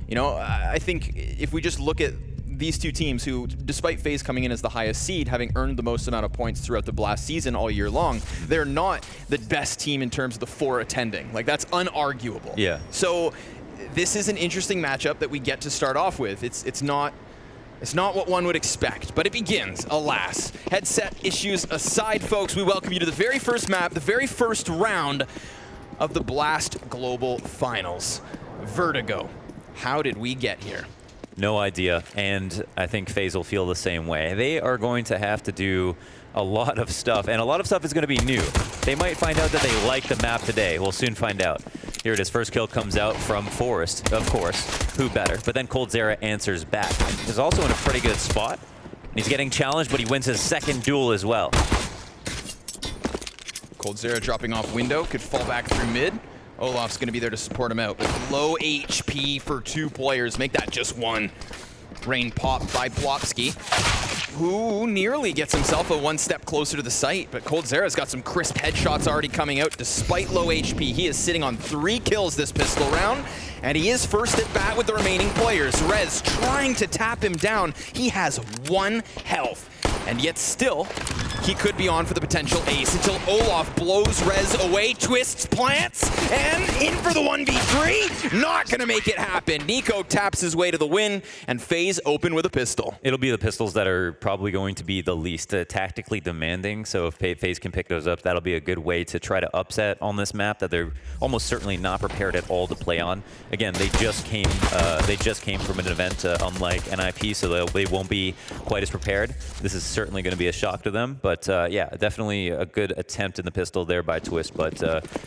You know, I think if we just look at these two teams who, despite FaZe coming in as the highest seed, having earned the most amount of points throughout the Blast season all year long, they're not the best team in terms of the 4 attending. Like, that's unarguable. Yeah. So this is an interesting matchup that we get to start off with. It's not what one would expect, but it begins, alas. Headset issues aside, folks, we welcome you to the very first map, the very first round of the Blast Global Finals. Vertigo, how did we get here? No idea, and I think FaZe will feel the same way. They are going to have to do a lot of stuff, and a lot of stuff is going to be new. They might find out that they like the map today. We'll soon find out. Here it is. First kill comes out from Forest, of course. Who better? But then coldzera answers back. He's also in a pretty good spot. He's getting challenged, but he wins his second duel as well. coldzera dropping off window, could fall back through mid. Olof's going to be there to support him out. But low HP for 2 players. Make that just 1. Rain popped by Plopsky, who nearly gets himself a 1 step closer to the site. But coldzera's got some crisp headshots already coming out despite low HP. He is sitting on 3 kills this pistol round, and he is first at bat with the remaining players. Rez trying to tap him down. He has 1 health, and yet still, he could be on for the potential ace until Olof blows Rez away, twists, plants, and in for the 1v3. Not gonna make it happen. Nico taps his way to the win, and FaZe open with a pistol. It'll be the pistols that are probably going to be the least tactically demanding, so if FaZe can pick those up, that'll be a good way to try to upset on this map that they're almost certainly not prepared at all to play on. Again, they just came from an event unlike NiP, so they won't be quite as prepared. This is certainly going to be a shock to them, but yeah, definitely a good attempt in the pistol there by Twist, but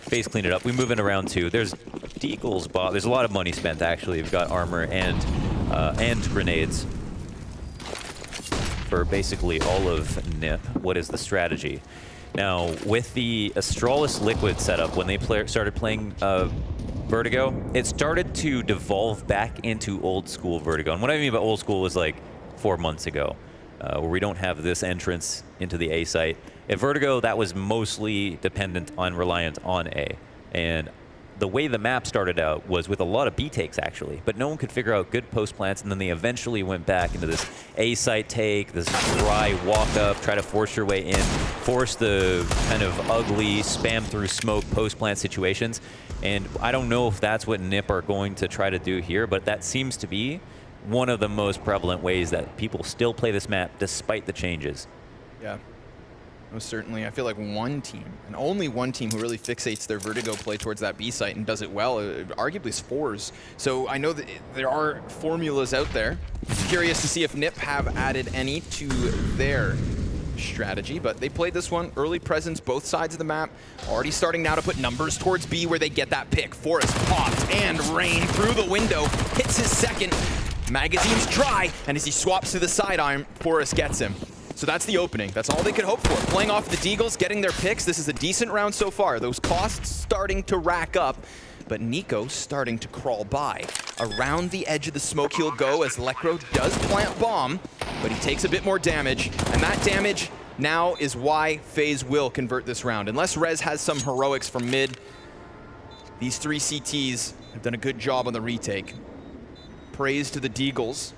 FaZe cleaned it up. We move into round 2. There's Deagle's bot. There's a lot of money spent, actually. We've got armor and grenades for basically all of NiP. What is the strategy? Now, with the ASTRALIS Liquid setup, when they started playing Vertigo, it started to devolve back into old school Vertigo. And what I mean by old school is like 4 months ago, where we don't have this entrance into the A site. At Vertigo, that was mostly reliant on A. And the way the map started out was with a lot of B takes, actually, but no one could figure out good post plants, and then they eventually went back into this A site take, this dry walk up, try to force your way in, force the kind of ugly spam through smoke post plant situations. And I don't know if that's what NiP are going to try to do here, but that seems to be one of the most prevalent ways that people still play this map despite the changes. Yeah. Most certainly. I feel like one team, and only one team, who really fixates their Vertigo play towards that B site and does it well, arguably is FaZe. So I know that there are formulas out there. Curious to see if NiP have added any to their strategy, but they played this one. Early presence, both sides of the map. Already starting now to put numbers towards B where they get that pick. Forest popped, and Rain through the window, hits his second. Magazine's dry, and as he swaps to the sidearm, Forest gets him. So that's the opening. That's all they could hope for. Playing off the Deagles, getting their picks. This is a decent round so far. Those costs starting to rack up, but Nico starting to crawl by. Around the edge of the smoke he'll go as Lekro does plant bomb, but he takes a bit more damage, and that damage now is why FaZe will convert this round. Unless Rez has some heroics from mid, these 3 CTs have done a good job on the retake. Praise to the Deagles.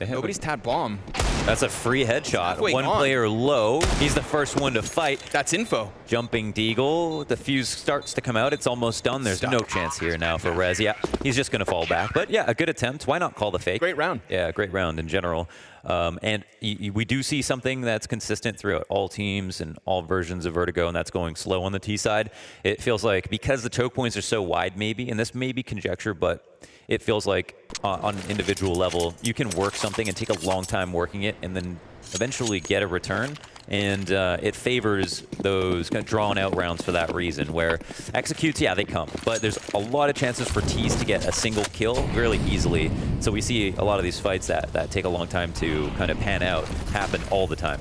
Nobody's tapped bomb. That's a free headshot. One on. player low. He's the first one to fight. That's info. Jumping Deagle. The fuse starts to come out. It's almost done. There's no chance here now for Rez. Yeah, he's just going to fall back. But yeah, a good attempt. Why not call the fake? Great round. Yeah, great round in general. And we do see something that's consistent throughout all teams and all versions of Vertigo, and that's going slow on the T side. It feels like because the choke points are so wide, maybe, and this may be conjecture, but it feels like on an individual level, you can work something and take a long time working it and then eventually get a return. And it favors those kind of drawn out rounds for that reason, where executes, yeah, they come, but there's a lot of chances for T's to get a single kill really easily. So we see a lot of these fights that take a long time to kind of pan out happen all the time.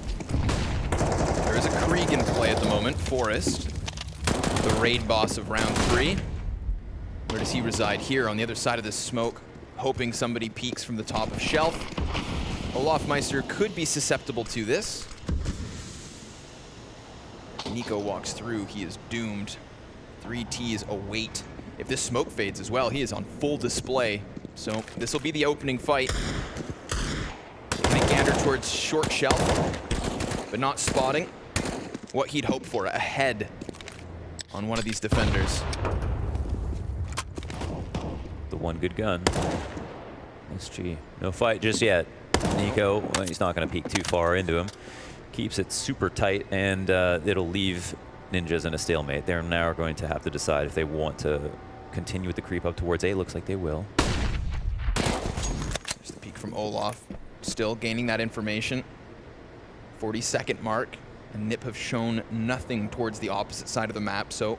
There is a Krieg in play at the moment. Forest, the raid boss of round 3. Where does he reside? Here on the other side of this smoke, hoping somebody peeks from the top of shelf. Olaf Meister could be susceptible to this. Nico walks through, he is doomed. 3 Ts await. If this smoke fades as well, he is on full display. So this will be the opening fight. Taking a gander towards short shelf, but not spotting what he'd hoped for, a head on one of these defenders. The one good gun. SG. No fight just yet. NiCo, well, he's not going to peek too far into him. Keeps it super tight, and it'll leave Ninjas in a stalemate. They're now going to have to decide if they want to continue with the creep up towards A. Looks like they will. There's the peek from Olof. Still gaining that information. 40-second mark. And NiP have shown nothing towards the opposite side of the map, so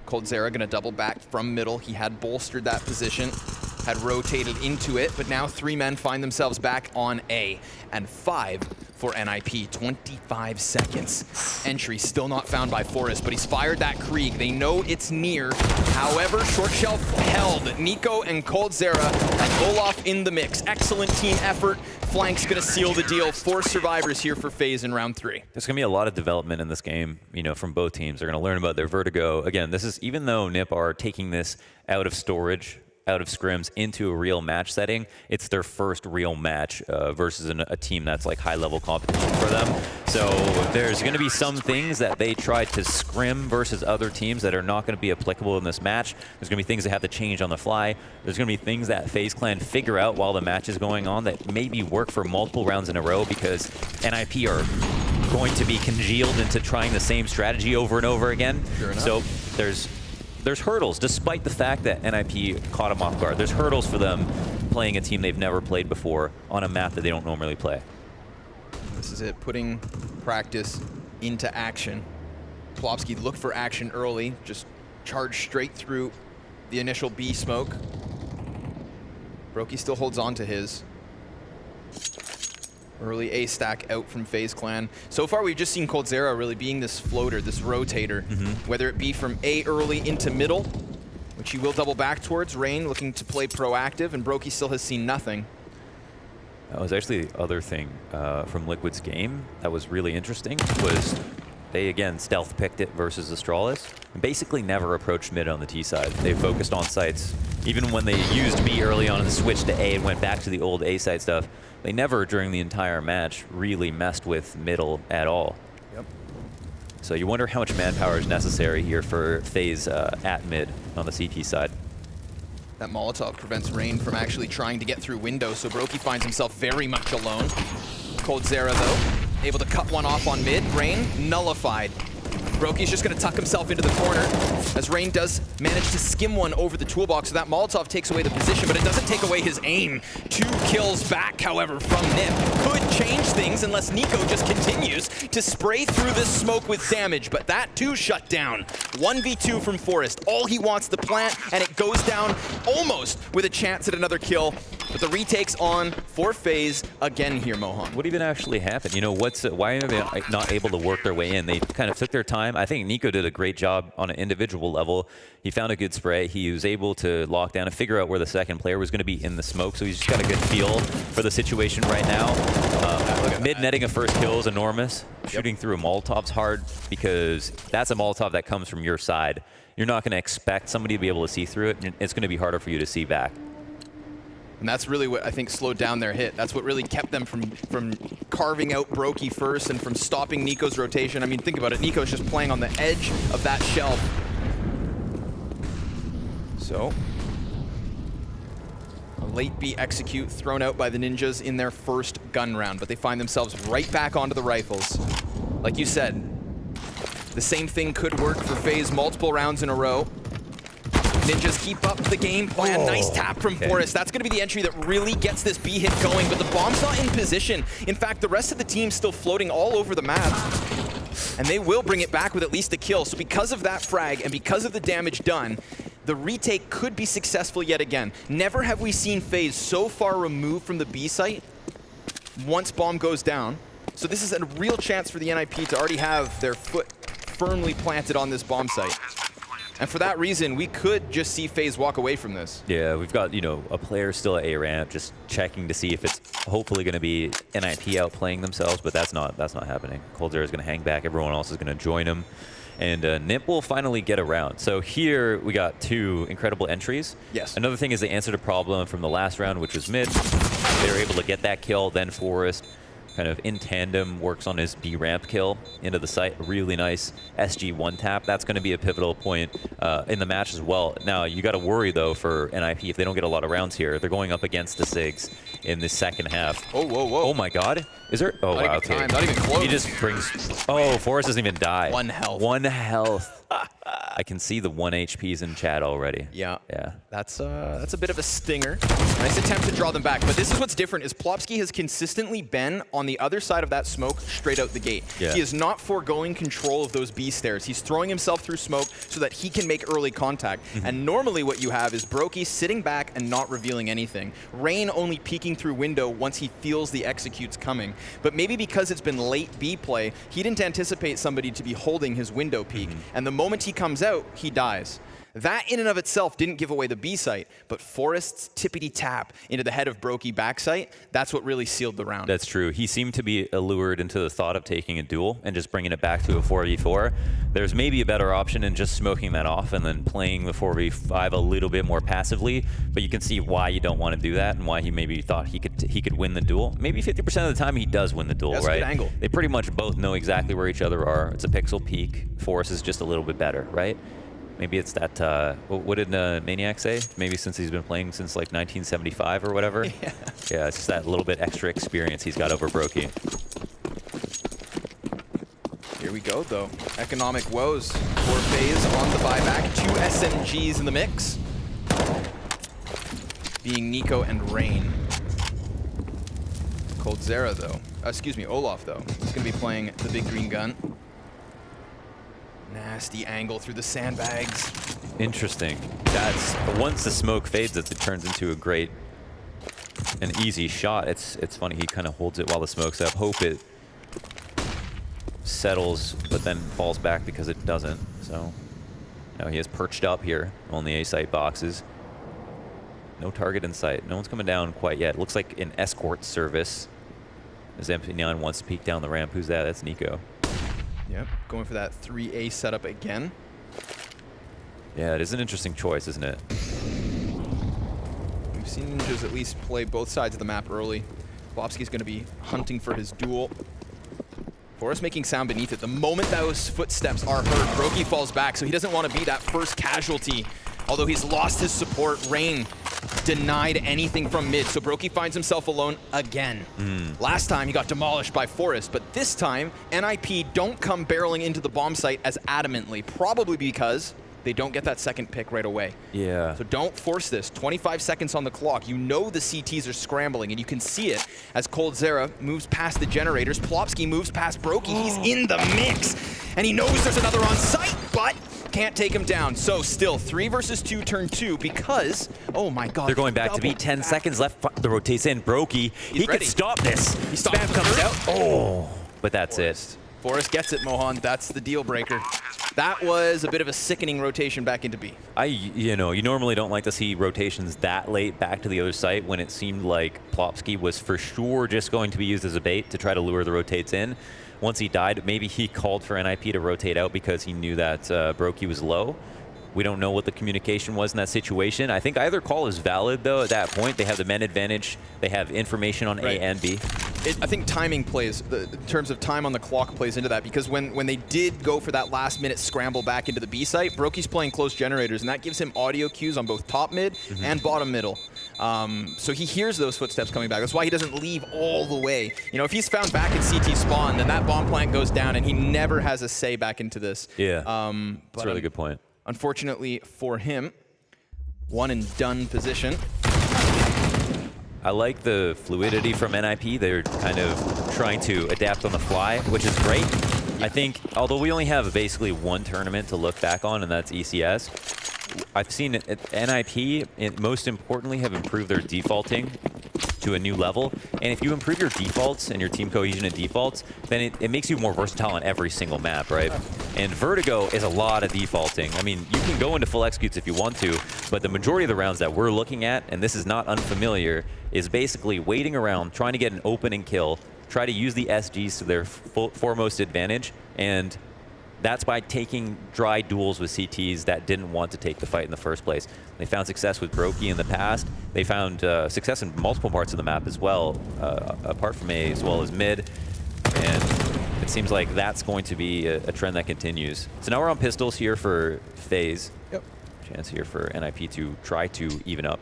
coldzera going to double back from middle. He had bolstered that position, had rotated into it, but now 3 men find themselves back on A, and 5 for NiP. 25 seconds. Entry still not found by Forest, but he's fired that Krieg. They know it's near. However, short shelf held. NiCo and coldzera and Olof in the mix. Excellent team effort. Flank's gonna seal the deal. 4 survivors here for FaZe in round 3. There's gonna be a lot of development in this game, you know, from both teams. They're gonna learn about their Vertigo. Again, this is, even though NiP are taking this out of storage, out of scrims into a real match setting, it's their first real match versus a team that's like high-level competition for them. So there's going to be some things that they try to scrim versus other teams that are not going to be applicable in this match. There's going to be things that have to change on the fly. There's going to be things that FaZe Clan figure out while the match is going on that maybe work for multiple rounds in a row, because NiP are going to be congealed into trying the same strategy over and over again. Sure enough. So there's hurdles, despite the fact that NiP caught them off guard. There's hurdles for them playing a team they've never played before on a map that they don't normally play. This is it, putting practice into action. Plopsky looked for action early, just charged straight through the initial B smoke. Brokey still holds on to his. Early A stack out from FaZe Clan. So far, we've just seen coldzera really being this floater, this rotator, whether it be from A early into middle, which he will double back towards. Rain looking to play proactive, and Brokey still has seen nothing. That was actually the other thing from Liquid's game that was really interesting, was they, again, stealth picked it versus ASTRALIS, and basically never approached mid on the T side. They focused on sites. Even when they used B early on and switched to A and went back to the old A side stuff, they never, during the entire match, really messed with middle at all. Yep. So you wonder how much manpower is necessary here for FaZe at mid on the CT side. That Molotov prevents Rain from actually trying to get through window, so Brokey finds himself very much alone. coldzera, though, able to cut one off on mid. Rain nullified. Brokey's just going to tuck himself into the corner, as Rain does manage to skim one over the toolbox. So that Molotov takes away the position, but it doesn't take away his aim. 2 kills back, however, from NiP. Could change things unless NiCo just continues to spray through this smoke with damage, but that too shut down. 1v2 from Forest. All he wants to plant, and it goes down almost with a chance at another kill. But the retake's on for FaZe again here, Mohan. What even actually happened? You know, why are they not able to work their way in? They kind of took their time. I think NiCo did a great job on an individual level. He found a good spray. He was able to lock down and figure out where the second player was going to be in the smoke, so he's just got a good feel for the situation right now. Mid netting a first kill is enormous. Shooting through a Molotov's hard, because that's a Molotov that comes from your side. You're not going to expect somebody to be able to see through it, and it's going to be harder for you to see back. And that's really what I think slowed down their hit. That's what really kept them from carving out Brokey first and from stopping NiCo's rotation. I mean, think about it. NiCo's just playing on the edge of that shelf. So, a late B execute thrown out by the Ninjas in their first gun round, but they find themselves right back onto the rifles. Like you said, the same thing could work for FaZe multiple rounds in a row. Ninjas keep up the game plan. Nice tap from Forest. That's going to be the entry that really gets this B hit going, but the bomb's not in position. In fact, the rest of the team's still floating all over the map, and they will bring it back with at least a kill. So because of that frag and because of the damage done, the retake could be successful yet again. Never have we seen FaZe so far removed from the B site once bomb goes down. So this is a real chance for the NiP to already have their foot firmly planted on this bomb site. And for that reason, we could just see FaZe walk away from this. Yeah, we've got, you know, a player still at A ramp, just checking to see if it's hopefully going to be NiP outplaying themselves, but that's not happening. coldzera is going to hang back. Everyone else is going to join him. and NiP will finally get around. So here we got 2 incredible entries. Yes. Another thing is they answered a problem from the last round, which was mid. They were able to get that kill, then Forest kind of in tandem works on his B ramp kill into the site. Really nice SG one tap. That's going to be a pivotal point in the match as well. Now you got to worry though for NiP if they don't get a lot of rounds here. They're going up against the SIGs in the second half. Oh, whoa, whoa. Oh my God. Is there? Oh wow. Okay. Not even close. He just brings. Oh, Forrest doesn't even die. 1 health. 1 health. I can see the 1 HPs in chat already. Yeah. Yeah. That's a bit of a stinger. Nice attempt to draw them back. But this is what's different is Plopsky has consistently been on the other side of that smoke straight out the gate. Yeah. He is not foregoing control of those B stairs. He's throwing himself through smoke so that he can make early contact. And normally what you have is Brokey sitting back and not revealing anything. Rain only peeking through window once he feels the executes coming. But maybe because it's been late B play, he didn't anticipate somebody to be holding his window peek. And the moment he comes out, he dies. That in and of itself didn't give away the B site, but Forrest's tippity tap into the head of Brokey backside, that's what really sealed the round. That's true. He seemed to be allured into the thought of taking a duel and just bringing it back to a 4v4. There's maybe a better option in just smoking that off and then playing the 4v5 a little bit more passively, but you can see why you don't want to do that and why he maybe thought he could win the duel. Maybe 50% of the time he does win the duel, That's right? a good angle. They pretty much both know exactly where each other are. It's a pixel peak. Forrest is just a little bit better, right? Maybe it's that, what did Maniac say? Maybe since he's been playing since like 1975 or whatever? Yeah. Yeah, it's just that little bit extra experience he's got over Brokey. Here we go, though. Economic woes for FaZe on the buyback. 2 SMGs in the mix. Being Nico and Rain. Coldzera, though. Excuse me, Olof, though. He's going to be playing the big green gun. Nasty angle through the sandbags. Interesting. That's once the smoke fades, it turns into a great, an easy shot. It's funny. He kind of holds it while the smoke's up. Hope it settles, but then falls back because it doesn't. So now he is perched up here on the A site boxes. No target in sight. No one's coming down quite yet. Looks like an escort service. As MP9 wants to peek down the ramp. Who's that? That's Nico. Yep, going for that 3A setup again. Yeah, it is an interesting choice, isn't it? We've seen Ninjas at least play both sides of the map early. Plopsky's going to be hunting for his duel. Forrest making sound beneath it. The moment those footsteps are heard, Brokey falls back, so he doesn't want to be that first casualty. Although he's lost his support, Rain denied anything from mid, so Brokey finds himself alone again. Last time he got demolished by Forrest, but this time NiP don't come barreling into the bomb site as adamantly, probably because they don't get that second pick right away. Yeah. So don't force this. 25 seconds on the clock. You know the CTs are scrambling, and you can see it as Coldzera moves past the generators. Plopsky moves past Brokey. He's in the mix, and he knows there's another on site, but can't take him down. So still 3 versus 2, turn 2, because, oh my God. They're going back to beat 10 seconds left. The rotates in. Brokey, he could stop this. He stops. Spam comes out. Oh, but that's it. Forrest gets it, Mohan. That's the deal breaker. That was a bit of a sickening rotation back into B. You know, you normally don't like to see rotations that late back to the other site when it seemed like Plopsky was for sure just going to be used as a bait to try to lure the rotates in. Once he died, maybe he called for NiP to rotate out because he knew that Brokey was low. We don't know what the communication was in that situation. I think either call is valid, though, at that point. They have the men advantage. They have information on A and B. I think timing plays, in terms of time on the clock plays into that, because when they did go for that last minute scramble back into the B site, Brokey's playing close generators, and that gives him audio cues on both top mid and bottom middle. So he hears those footsteps coming back. That's why he doesn't leave all the way. You know, if he's found back at CT spawn, then that bomb plant goes down, and he never has a say back into this. Yeah, that's a really good point. Unfortunately for him, one and done position. I like the fluidity from NiP. They're kind of trying to adapt on the fly, which is great. I think, although we only have basically one tournament to look back on, and that's ECS, I've seen NiP, most importantly, have improved their defaulting to a new level. And if you improve your defaults and your team cohesion and defaults, then it makes you more versatile on every single map, right? And Vertigo is a lot of defaulting. I mean, you can go into full executes if you want to, but the majority of the rounds that we're looking at, and this is not unfamiliar, is basically waiting around, trying to get an opening kill, try to use the SGs to their foremost advantage, and That's by taking dry duels with CTs that didn't want to take the fight in the first place. They found success with Brokey in the past. They found success in multiple parts of the map as well, apart from A as well as mid. And it seems like that's going to be a trend that continues. So now we're on pistols here for FaZe. Yep. Chance here for NiP to try to even up.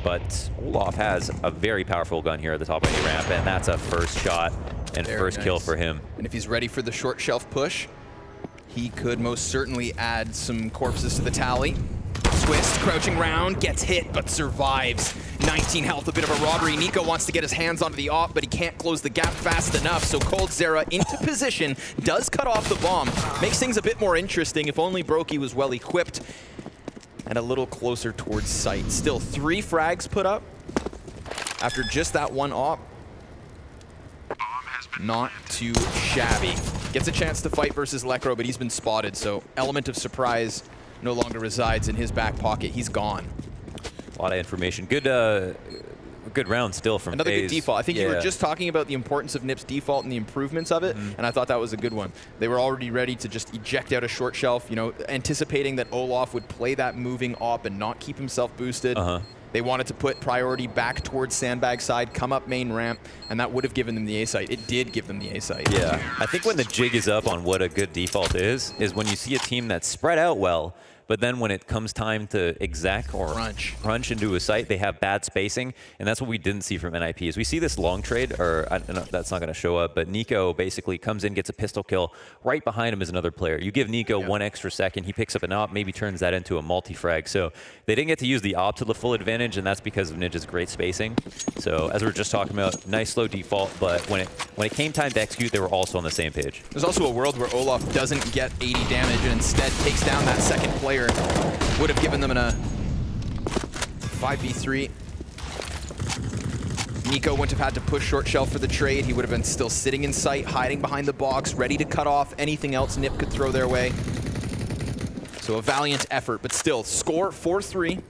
But Olof has a very powerful gun here at the top of the ramp, and that's a first shot and first kill for him. And if he's ready for the short shelf push, he could most certainly add some corpses to the tally. Twist, crouching round, gets hit, but survives. 19 health, a bit of a robbery. NiKo wants to get his hands onto the op, but he can't close the gap fast enough, so coldzera into position, does cut off the bomb. Makes things a bit more interesting. If only Brokey was well equipped and a little closer towards sight. Still 3 frags put up after just that one op. Not too shabby. Gets a chance to fight versus Lekro, but he's been spotted, so element of surprise no longer resides in his back pocket. He's gone. A lot of information. Good good round still from Another FaZe. good default. I think you were just talking about the importance of NiP's default and the improvements of it, and I thought that was a good one. They were already ready to just eject out a short shelf, you know, anticipating that Olof would play that moving op and not keep himself boosted. They wanted to put priority back towards sandbag side, come up main ramp, and that would have given them the A site. It did give them the A site. Yeah, I think when the jig is up on what a good default is when you see a team that's spread out well, but then when it comes time to exec or crunch into a site, they have bad spacing, and that's what we didn't see from NiP. Is we see this long trade, or I don't know, that's not going to show up, but NiKo basically comes in, gets a pistol kill. Right behind him is another player. You give NiKo 1 extra second, he picks up an op, maybe turns that into a multi-frag. So they didn't get to use the op to the full advantage, and that's because of Ninja's great spacing. So as we were just talking about, nice slow default, but when it came time to execute, they were also on the same page. There's also a world where Olof doesn't get 80 damage and instead takes down that second player. Would have given them a 5v3. NiKo wouldn't have had to push short shelf for the trade. He would have been still sitting in sight, hiding behind the box, ready to cut off anything else NiP could throw their way. So a valiant effort, but still, score 4-3. I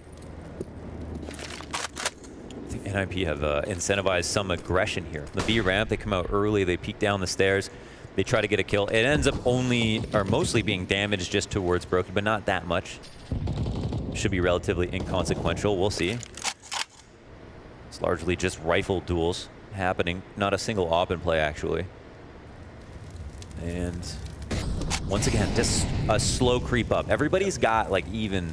think NiP have incentivized some aggression here. The B ramp, they come out early, they peek down the stairs. They try to get a kill. It ends up only, or mostly being damaged just towards Brokey, but not that much. Should be relatively inconsequential. We'll see. It's largely just rifle duels happening. Not a single op in play, actually. And once again, just a slow creep up. Everybody's got like even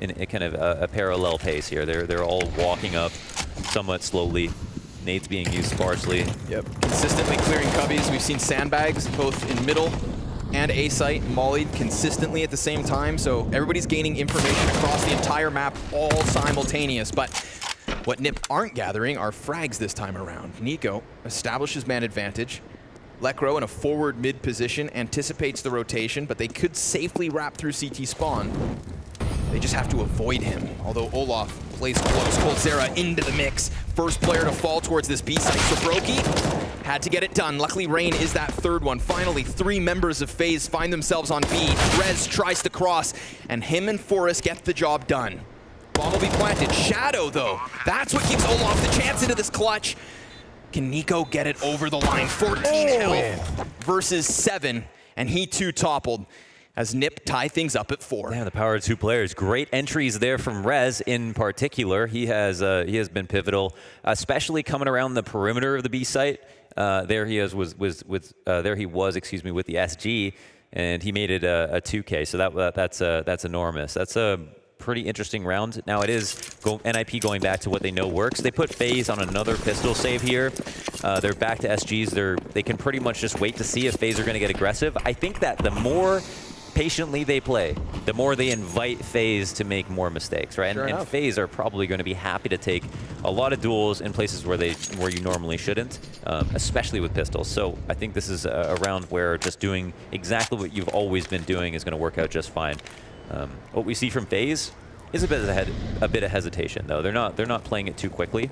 in a kind of a parallel pace here. They're all walking up somewhat slowly. Nades being used sparsely. Yep, consistently clearing cubbies. We've seen sandbags both in middle and A site mollied consistently at the same time, so everybody's gaining information across the entire map, all simultaneous. But what NiP aren't gathering are frags this time around. NiKo establishes man advantage. Lekro in a forward mid position anticipates the rotation, but they could safely wrap through CT spawn. They just have to avoid him, although Olof plays close. coldzera into the mix. First player to fall towards this B site. So Brokey had to get it done. Luckily, Rain is that third one. Finally, 3 members of FaZe find themselves on B. Rez tries to cross, and him and Forrest get the job done. Bomb will be planted. Shadow, though. That's what gives Olof the chance into this clutch. Can NiKo get it over the line? 14 health versus 7, and he too toppled as NiP tie things up at 4. Yeah, the power of 2 players. Great entries there from Rez in particular. He has been pivotal, especially coming around the perimeter of the B site. There he was with the SG, and he made it a 2K. So that's enormous. That's a pretty interesting round. Now it is NiP going back to what they know works. They put FaZe on another pistol save here. They're back to SGs. They can pretty much just wait to see if FaZe are going to get aggressive. I think that the more patiently they play, the more they invite FaZe to make more mistakes, right? And FaZe are probably going to be happy to take a lot of duels in places where you normally shouldn't, especially with pistols. So I think this is a round where just doing exactly what you've always been doing is going to work out just fine. What we see from FaZe is a bit of hesitation, though. They're not playing it too quickly,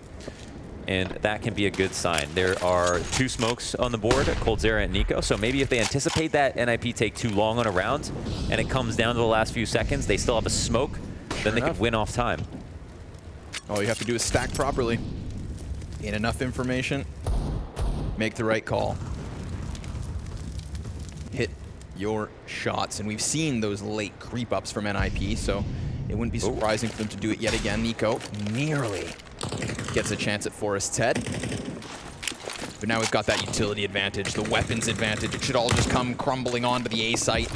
and that can be a good sign. There are 2 smokes on the board, coldzera and NiKo, so maybe if they anticipate that NiP take too long on a round and it comes down to the last few seconds, they still have a smoke, then they could win off time. All you have to do is stack properly, gain enough information, make the right call. Hit your shots. And we've seen those late creep ups from NiP, so it wouldn't be surprising for them to do it yet again. Nico nearly gets a chance at Forest's head. But now we've got that utility advantage, the weapons advantage. It should all just come crumbling onto the A site.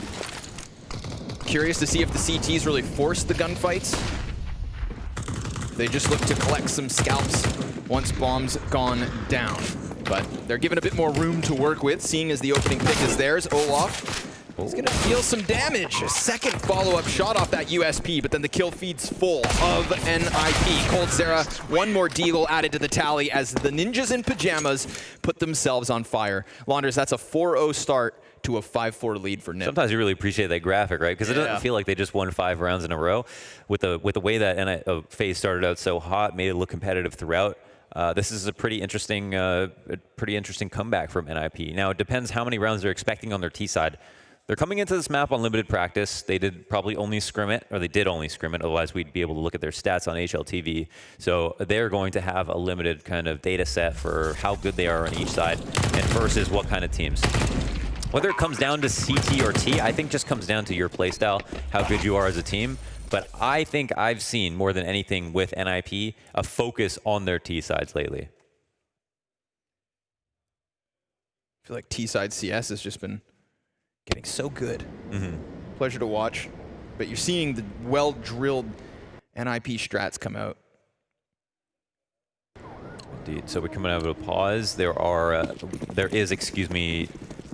Curious to see if the CTs really force the gunfights. They just look to collect some scalps once bomb's gone down. But they're given a bit more room to work with, seeing as the opening pick is theirs. Olof is going to deal some damage. A second follow-up shot off that USP, but then the kill feed's full of NiP. coldzera, one more deagle added to the tally as the ninjas in pajamas put themselves on fire. Launders, that's a 4-0 start to a 5-4 lead for NiP. Sometimes you really appreciate that graphic, right? Because it doesn't feel like they just won 5 rounds in a row. With the way that FaZe started out so hot, made it look competitive throughout. This is a pretty interesting comeback from NiP. Now, it depends how many rounds they're expecting on their T side. They're coming into this map on limited practice. They did probably only scrim it, or they did only scrim it, otherwise we'd be able to look at their stats on HLTV. So they're going to have a limited kind of data set for how good they are on each side and versus what kind of teams. Whether it comes down to CT or T, I think just comes down to your playstyle, how good you are as a team. But I think I've seen, more than anything with NiP, a focus on their T sides lately. I feel like T-side CS has just been getting so good. Pleasure to watch. But you're seeing the well-drilled NiP strats come out. Indeed. So we're coming out of a pause. There is,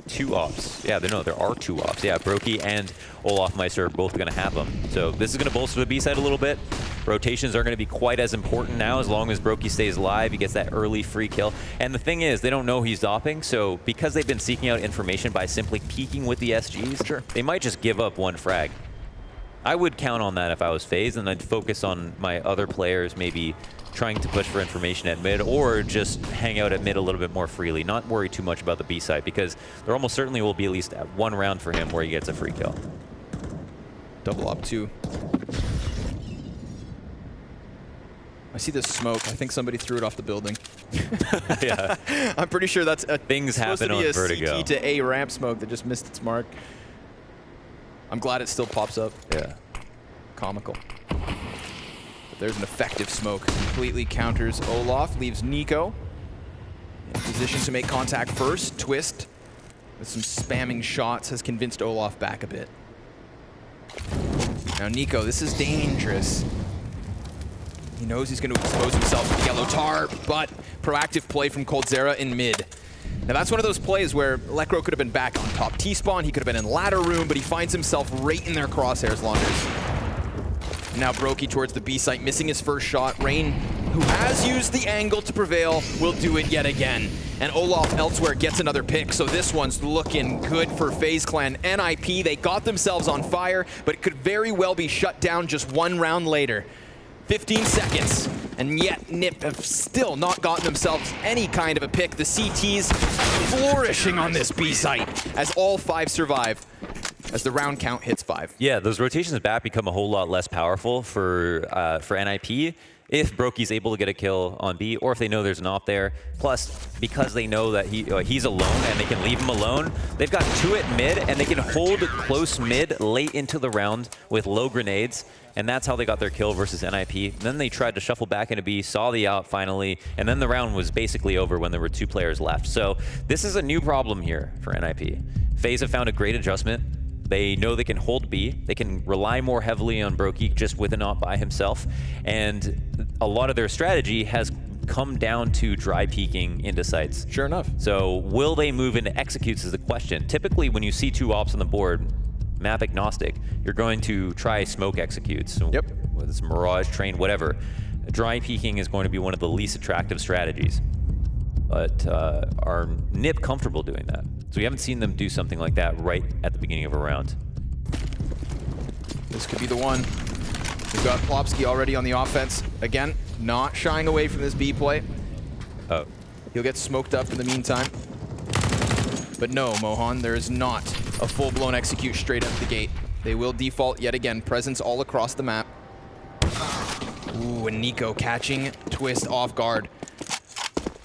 2 ops. Yeah, there are 2 ops. Yeah, Brokey and Olof Meister are both going to have them. So this is going to bolster the B side a little bit. Rotations aren't going to be quite as important now as long as Brokey stays alive. He gets that early free kill. And the thing is, they don't know he's dopping, so because they've been seeking out information by simply peeking with the SGs, they might just give up 1 frag. I would count on that if I was FaZe, and I'd focus on my other players maybe trying to push for information at mid, or just hang out at mid a little bit more freely. Not worry too much about the B side, because there almost certainly will be at least 1 round for him where he gets a free kill. Double up 2. I see this smoke. I think somebody threw it off the building. Yeah. I'm pretty sure that's things happen on Vertigo. CT to A ramp smoke that just missed its mark. I'm glad it still pops up. Yeah. Comical. But there's an effective smoke. Completely counters Olof, leaves Nico in position to make contact first. Twist with some spamming shots has convinced Olof back a bit. Now Nico, this is dangerous. He knows he's going to expose himself to the yellow tar, but proactive play from coldzera in mid. Now that's one of those plays where Lekro could have been back on top T-spawn, he could have been in ladder room, but he finds himself right in their crosshairs, Launders. Now Brokey towards the B site, missing his first shot. Rain, who has used the angle to prevail, will do it yet again. And Olof elsewhere gets another pick, so this one's looking good for FaZe Clan. NiP, they got themselves on fire, but it could very well be shut down just 1 round later. 15 seconds, and yet NiP have still not gotten themselves any kind of a pick. The CTs flourishing on this B site as all 5 survive, as the round count hits 5. Yeah, those rotations back become a whole lot less powerful for NiP if Brokey's able to get a kill on B, or if they know there's an op there. Plus, because they know that he's alone and they can leave him alone, they've got 2 at mid, and they can hold close mid late into the round with low grenades. And that's how they got their kill versus NiP. Then they tried to shuffle back into B, saw the out finally, and then the round was basically over when there were 2 players left. So this is a new problem here for NiP. FaZe have found a great adjustment. They know they can hold B. They can rely more heavily on Brokey just with an op by himself. And a lot of their strategy has come down to dry peeking into sites. Sure enough. So will they move into executes is the question. Typically when you see 2 ops on the board, map agnostic, you're going to try smoke executes. So yep. Whether it's Mirage, Train, whatever. Dry peeking is going to be one of the least attractive strategies. But are NiP comfortable doing that? So we haven't seen them do something like that right at the beginning of a round. This could be the one. We've got Plopsky already on the offense. Again, not shying away from this B play. Oh. He'll get smoked up in the meantime. But no, Mohan, there is not a full-blown execute straight out the gate. They will default yet again. Presence all across the map. Ooh, and Nico catching Twist off guard.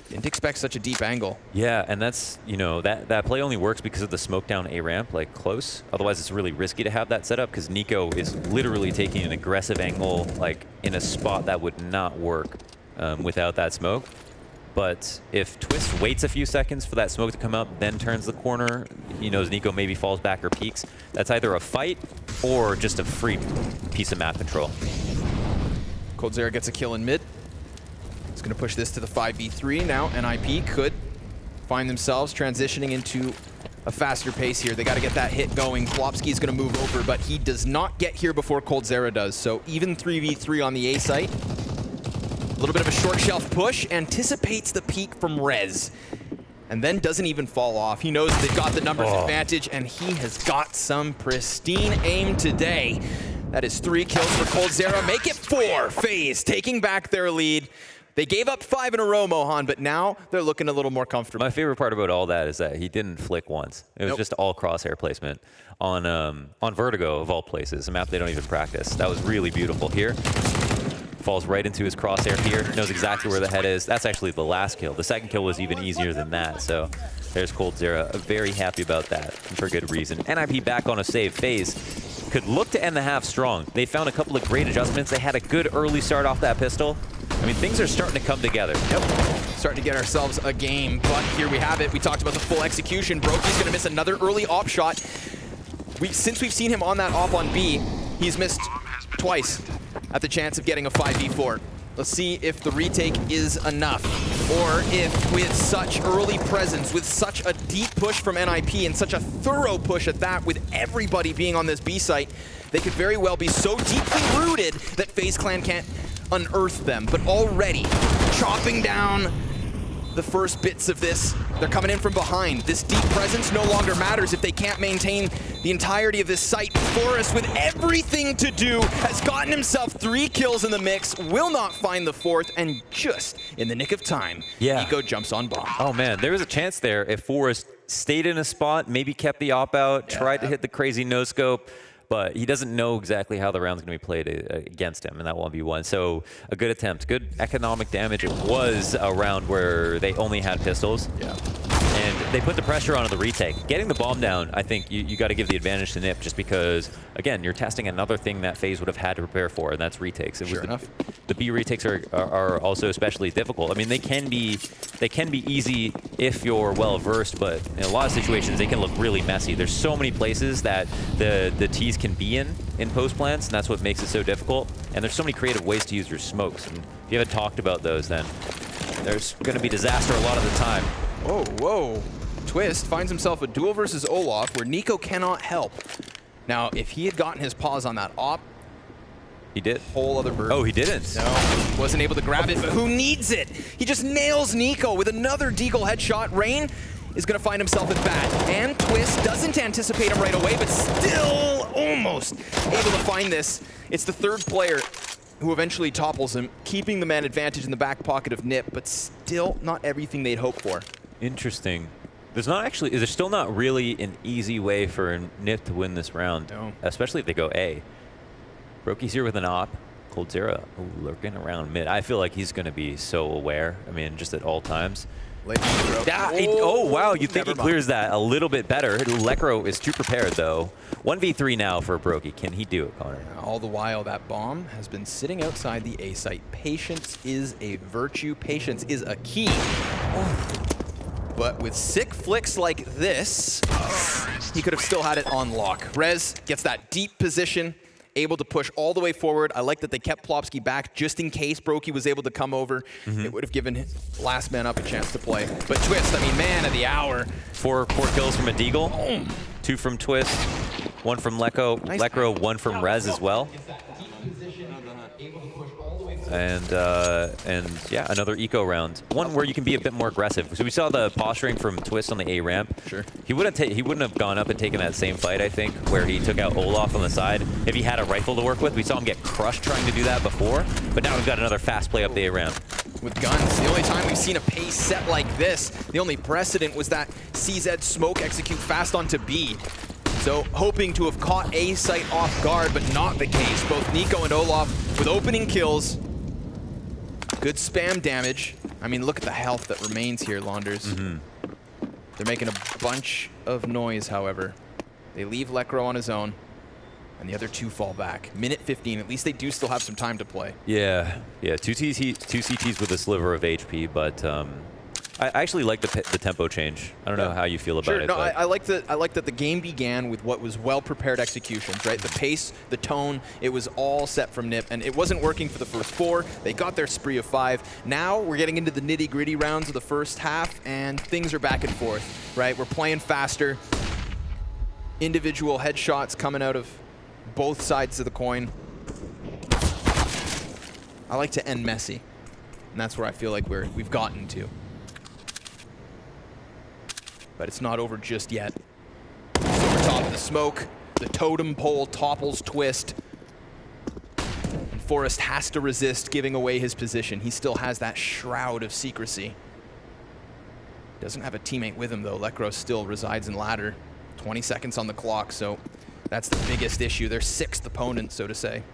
Didn't expect such a deep angle. Yeah, and that's, you know, that play only works because of the smoke down A ramp, like close. Otherwise, it's really risky to have that set up because NiCo is literally taking an aggressive angle, like in a spot that would not work without that smoke. But if Twist waits a few seconds for that smoke to come up, then turns the corner, he knows NiCo maybe falls back or peeks. That's either a fight or just a free piece of map control. coldzera gets a kill in mid. He's going to push this to the 5v3 now. NiP could find themselves transitioning into a faster pace here. They got to get that hit going. Flopsky's going to move over, but he does not get here before coldzera does. So even 3v3 on the A site. A little bit of a short shelf push, anticipates the peek from Rez, and then doesn't even fall off. He knows they've got the numbers advantage, and he has got some pristine aim today. That is 3 kills for coldzera. Make it 4. FaZe taking back their lead. They gave up 5 in a row, Mohan, but now they're looking a little more comfortable. My favorite part about all that is that he didn't flick once. It was just all crosshair placement on Vertigo, of all places, a map they don't even practice. That was really beautiful here. Falls right into his crosshair here, knows exactly where the head is. That's actually the last kill. The second kill was even easier than that, so there's coldzera. Very happy about that, and for good reason. NiP back on a save. FaZe could look to end the half strong. They found a couple of great adjustments. They had a good early start off that pistol. I mean, things are starting to come together. Yep. Starting to get ourselves a game, but here we have it. We talked about the full execution. Broky's going to miss another early op shot. Since we've seen him on that op on B, he's missed twice at the chance of getting a 5v4. Let's see if the retake is enough, or if with such early presence, with such a deep push from NiP and such a thorough push at that, with everybody being on this B site, they could very well be so deeply rooted that FaZe Clan can't unearth them. But already chopping down the first bits of this, they're coming in from behind. This deep presence no longer matters if they can't maintain the entirety of this site. Forrest, with everything to do, has gotten himself 3 kills in the mix, will not find the 4th, and just in the nick of time, NiCo jumps on bomb. Oh man, there was a chance there if Forrest stayed in a spot, maybe kept the op out, tried to hit the crazy no-scope, but he doesn't know exactly how the round's going to be played against him in that 1v1. So a good attempt, good economic damage. It was a round where they only had pistols. Yeah. And they put the pressure on the retake. Getting the bomb down, I think you got to give the advantage to NiP just because, again, you're testing another thing that FaZe would have had to prepare for, and that's retakes. Sure enough. The B retakes are also especially difficult. I mean, they can be easy if you're well versed, but in a lot of situations they can look really messy. There's so many places that the T's can be in post plants, and that's what makes it so difficult. And there's so many creative ways to use your smokes. And if you haven't talked about those, then there's going to be disaster a lot of the time. Whoa, whoa. Twist finds himself a duel versus Olof where NiCo cannot help. Now, if he had gotten his paws on that op, he did. Whole other bird. Oh, he didn't. No, wasn't able to grab it, but who needs it? He just nails NiCo with another deagle headshot. Rain is going to find himself at bat, and Twist doesn't anticipate him right away, but still almost able to find this. It's the 3rd player who eventually topples him, keeping the man advantage in the back pocket of NiP, but still not everything they'd hoped for. Interesting. There's still not really an easy way for NiP to win this round, especially if they go A. Broky's here with an op. coldzera lurking around mid. I feel like he's going to be so aware. I mean, just at all times. Oh, wow. You think he clears that a little bit better. Lekro is too prepared, though. 1v3 now for Broky. Can he do it, Connor? All the while, that bomb has been sitting outside the A site. Patience is a virtue. Patience is a key. But with sick flicks like this, he could have still had it on lock. Rez gets that deep position, able to push all the way forward. I like that they kept Plopsky back just in case Broky was able to come over. It would have given last man up a chance to play. But Twist, I mean, man of the hour. 4 kills from a deagle, 2 from Twist, 1 from Lekro, 1 from Rez as well. And yeah, another eco round. One where you can be a bit more aggressive. So we saw the posturing from Twist on the A ramp. Sure. He wouldn't have gone up and taken that same fight, I think, where he took out Olof on the side. If he had a rifle to work with, we saw him get crushed trying to do that before. But now we've got another fast play up the A ramp. With guns, the only time we've seen a pace set like this, the only precedent was that CZ smoke execute fast onto B. So hoping to have caught A site off guard, but not the case. Both NiCo and Olof with opening kills. Good spam damage. I mean, look at the health that remains here, Launders. They're making a bunch of noise, however. They leave Lekro on his own, and the other two fall back. Minute 15. At least they do still have some time to play. Yeah, yeah. Two CTs with a sliver of HP, but I actually like the tempo change. I don't know how you feel about it. No, I like that the game began with what was well-prepared executions, right? The pace, the tone, it was all set from NiP, and it wasn't working for the first 4. They got their spree of 5. Now we're getting into the nitty-gritty rounds of the first half, and things are back and forth, right? We're playing faster. Individual headshots coming out of both sides of the coin. I like to end messy, and that's where I feel like we've gotten to. But it's not over just yet. Over top of the smoke, the totem pole topples Twist. And Forrest has to resist giving away his position. He still has that shroud of secrecy. Doesn't have a teammate with him though. Lekro still resides in ladder. 20 seconds on the clock, so that's the biggest issue. Their 6th opponent, so to say.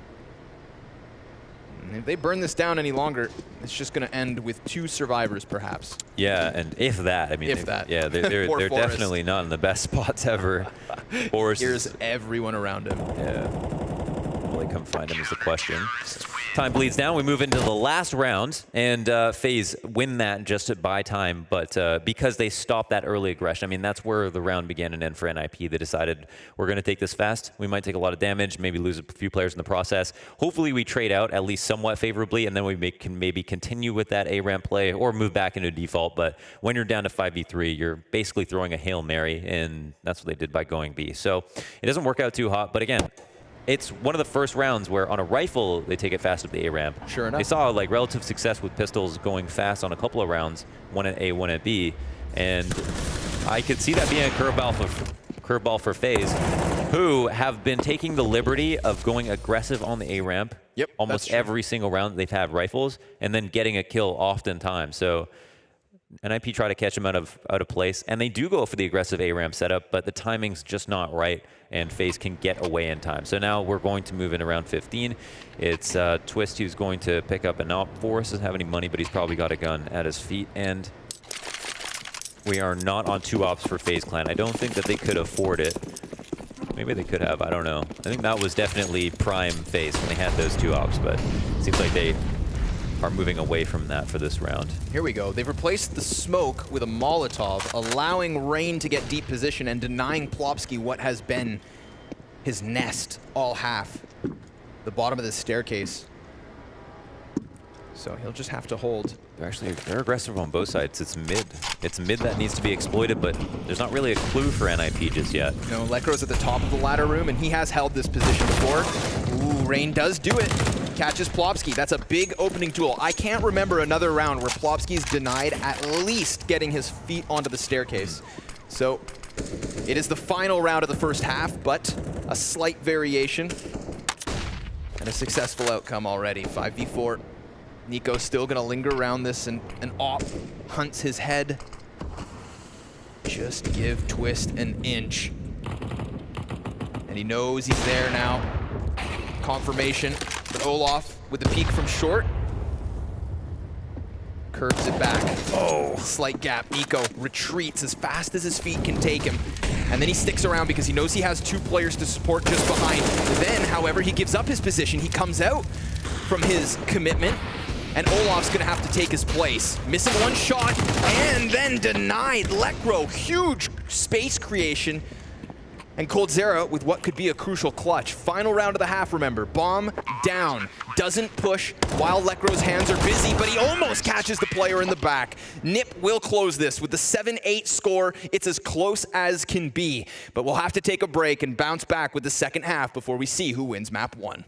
And if they burn this down any longer, it's just going to end with 2 survivors, perhaps. Yeah, and if that, I mean, if that. Yeah, they're definitely not in the best spots ever. Forrest Here's everyone around him. Yeah. Will they come find him is the question. Time bleeds down. We move into the last round, and FaZe win that just to buy time, but because they stopped that early aggression, I mean, that's where the round began and end for NiP. They decided, we're going to take this fast. We might take a lot of damage, maybe lose a few players in the process. Hopefully we trade out at least somewhat favorably, and then we can maybe continue with that A-ramp play or move back into default. But when you're down to 5v3, you're basically throwing a Hail Mary, and that's what they did by going B. So it doesn't work out too hot, but again, it's one of the first rounds where on a rifle, they take it fast with the A-ramp. Sure enough. They saw like relative success with pistols going fast on a couple of rounds, one at A, one at B. And I could see that being a curveball for FaZe, who have been taking the liberty of going aggressive on the A-ramp almost every single round they've had rifles, and then getting a kill oftentimes. So NiP try to catch them out of place, and they do go for the aggressive A-ramp setup, but the timing's just not right, and FaZe can get away in time. So now we're going to move into round 15. It's Twist who's going to pick up an op. Forrest doesn't have any money, but he's probably got a gun at his feet, and we are not on 2 ops for FaZe Clan. I don't think that they could afford it. Maybe they could have, I don't know. I think that was definitely prime FaZe when they had those 2 ops, but it seems like they are moving away from that for this round. Here we go. They've replaced the smoke with a Molotov, allowing Rain to get deep position and denying Plopsky what has been his nest all half. The bottom of this staircase. So he'll just have to hold. They're aggressive on both sides. It's mid. It's mid that needs to be exploited, but there's not really a clue for NiP just yet. No, Lekro's at the top of the ladder room, and he has held this position before. Ooh, Rain does do it. Catches Plopsky. That's a big opening tool. I can't remember another round where Plopsky's denied at least getting his feet onto the staircase. So it is the final round of the first half, but a slight variation and a successful outcome already. 5v4. Nico's still going to linger around this, and Op hunts his head. Just give Twist an inch. And he knows he's there now. Confirmation. But Olof with the peek from short. Curves it back. Oh, slight gap. Nico retreats as fast as his feet can take him. And then he sticks around because he knows he has 2 players to support just behind. Then, however, he gives up his position. He comes out from his commitment. And Olof's gonna have to take his place. Missing 1 shot and then denied. Lekro, huge space creation. And coldzera with what could be a crucial clutch. Final round of the half, remember. Bomb down. Doesn't push while Lekro's hands are busy, but he almost catches the player in the back. NiP will close this with the 7-8 score. It's as close as can be. But we'll have to take a break and bounce back with the second half before we see who wins map 1.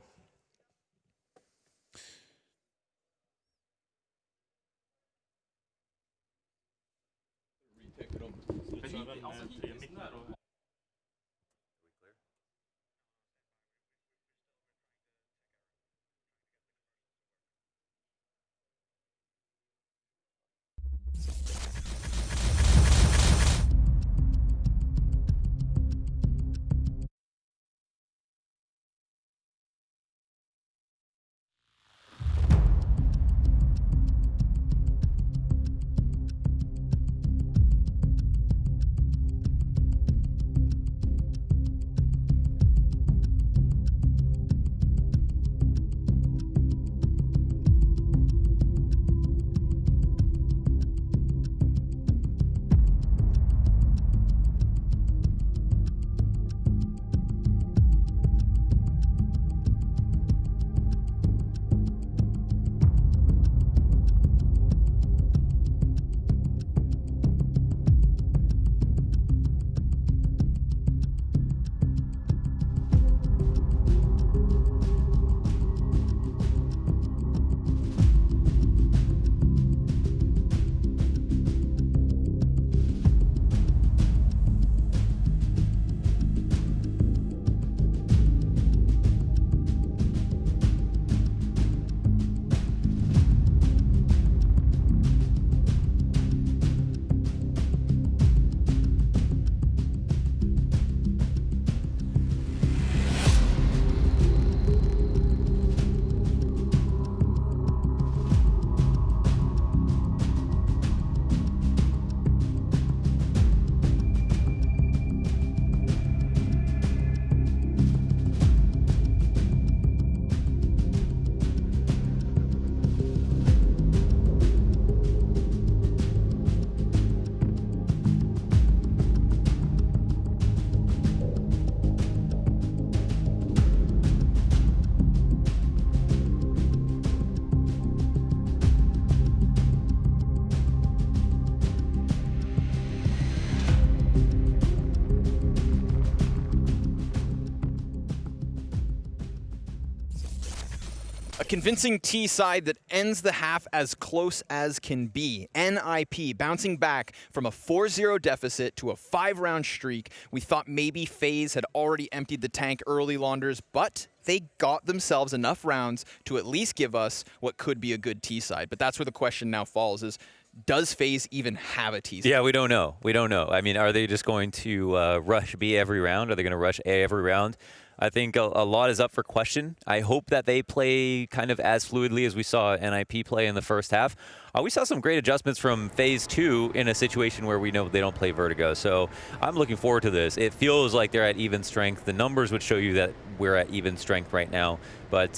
convincing T side that ends the half as close as can be. NiP bouncing back from a 4-0 deficit to a 5-round streak. We thought maybe FaZe had already emptied the tank early, Launders, but they got themselves enough rounds to at least give us what could be a good T side. But that's where the question now falls is, does FaZe even have a T side? Yeah, we don't know. We don't know. I mean, are they just going to rush B every round? Are they going to rush A every round? I think a lot is up for question. I hope that they play kind of as fluidly as we saw NiP play in the first half. We saw some great adjustments from FaZe 2 in a situation where we know they don't play Vertigo. So I'm looking forward to this. It feels like they're at even strength. The numbers would show you that we're at even strength right now. But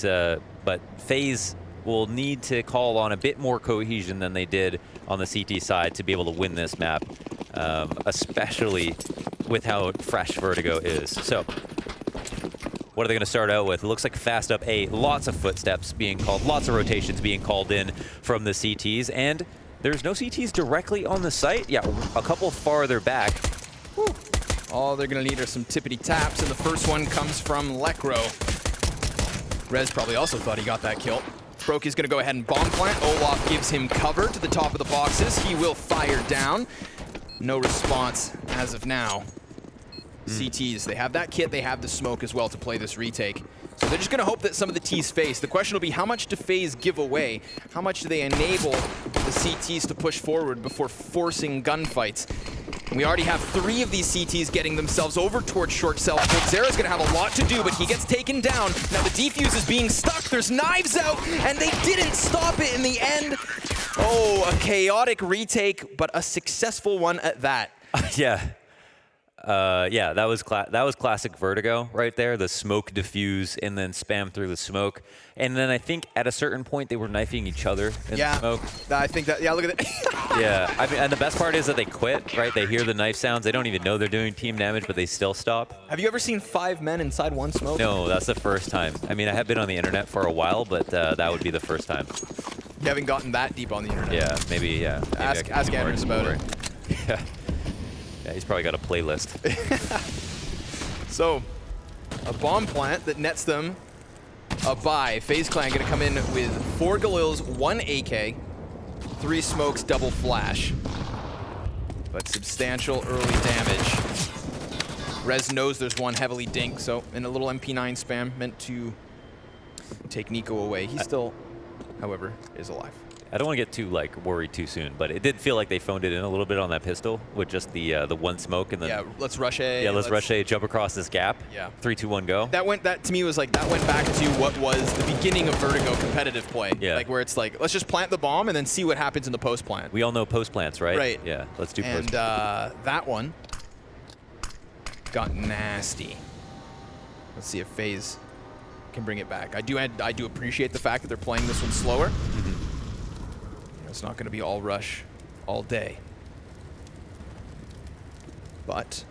FaZe will need to call on a bit more cohesion than they did on the CT side to be able to win this map, especially with how fresh Vertigo is. So what are they going to start out with? It looks like fast up A, lots of footsteps being called, lots of rotations being called in from the CTs, and there's no CTs directly on the site. Yeah, a couple farther back. Whew. All they're going to need are some tippity taps, and the first one comes from Lekro. Rez probably also thought he got that kill. Broky's going to go ahead and bomb plant. Olof gives him cover to the top of the boxes. He will fire down. No response as of now. CTs, they have that kit, they have the smoke as well to play this retake. So they're just going to hope that some of the T's face. The question will be, how much do FaZe give away? How much do they enable the CTs to push forward before forcing gunfights? And we already have 3 of these CTs getting themselves over towards short cell. Zera's going to have a lot to do, but he gets taken down. Now the defuse is being stuck. There's knives out, and they didn't stop it in the end. Oh, a chaotic retake, but a successful one at that. Yeah. Yeah, that was classic Vertigo right there. The smoke diffuse and then spam through the smoke. And then I think at a certain point they were knifing each other in the smoke. I think that, yeah, look at that. Yeah, I mean, and the best part is that they quit, right? They hear the knife sounds. They don't even know they're doing team damage, but they still stop. Have you ever seen 5 men inside one smoke? No, that's the first time. I mean, I have been on the internet for a while, but that would be the first time. You haven't gotten that deep on the internet. Yeah, maybe, yeah. Maybe ask Anders about it. Yeah. Yeah, he's probably got a playlist. So, a bomb plant that nets them a buy. FaZe Clan going to come in with 4 Galils, 1 AK, 3 smokes, double flash. But substantial early damage. Rez knows there's one heavily dink, so in a little MP9 spam meant to take Nico away. He still, however, is alive. I don't want to get too worried too soon, but it did feel like they phoned it in a little bit on that pistol with just the one smoke and then let's rush A. Yeah, let's rush A, jump across this gap. Yeah. 3, 2, 1, go. That to me was like that went back to what was the beginning of Vertigo competitive play. Yeah. Like where it's like let's just plant the bomb and then see what happens in the post plant. We all know post plants, right? Right. Yeah. Let's do post. And that one got nasty. Let's see if FaZe can bring it back. I do appreciate the fact that they're playing this one slower. It's not going to be all rush all day. But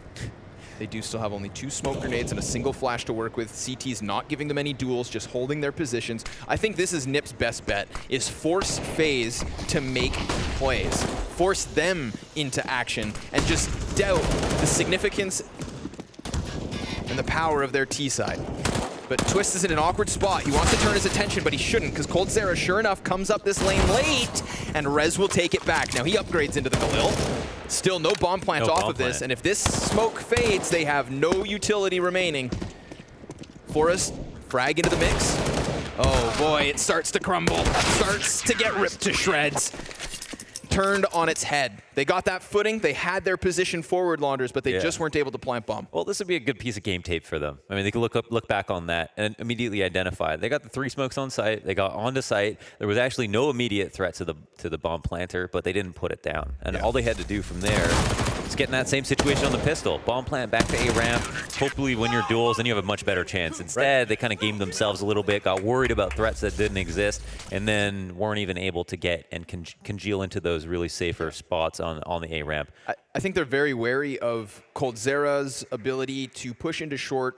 they do still have only 2 smoke grenades and a single flash to work with. CT's not giving them any duels, just holding their positions. I think this is NiP's best bet, is force FaZe to make plays. Force them into action and just doubt the significance and the power of their T side. But Twist is in an awkward spot. He wants to turn his attention, but he shouldn't, because coldzera, sure enough, comes up this lane late, and Rez will take it back. Now he upgrades into the Galil. Still no bomb plant off of this, and if this smoke fades, they have no utility remaining. Forest, frag into the mix. Oh boy, it starts to crumble. Starts to get ripped to shreds. Turned on its head. They got that footing, they had their position forward, Launders, but they just weren't able to plant bomb. Well, this would be a good piece of game tape for them. I mean, they could look back on that and immediately identify. They got the 3 smokes on site, they got onto site. There was actually no immediate threat to the bomb planter, but they didn't put it down. And all they had to do from there is get in that same situation on the pistol. Bomb plant back to A ramp, hopefully win your duels, and you have a much better chance. Instead, they kind of gamed themselves a little bit, got worried about threats that didn't exist, and then weren't even able to get and congeal into those really safer spots on the A ramp. I think they're very wary of coldzera's ability to push into short.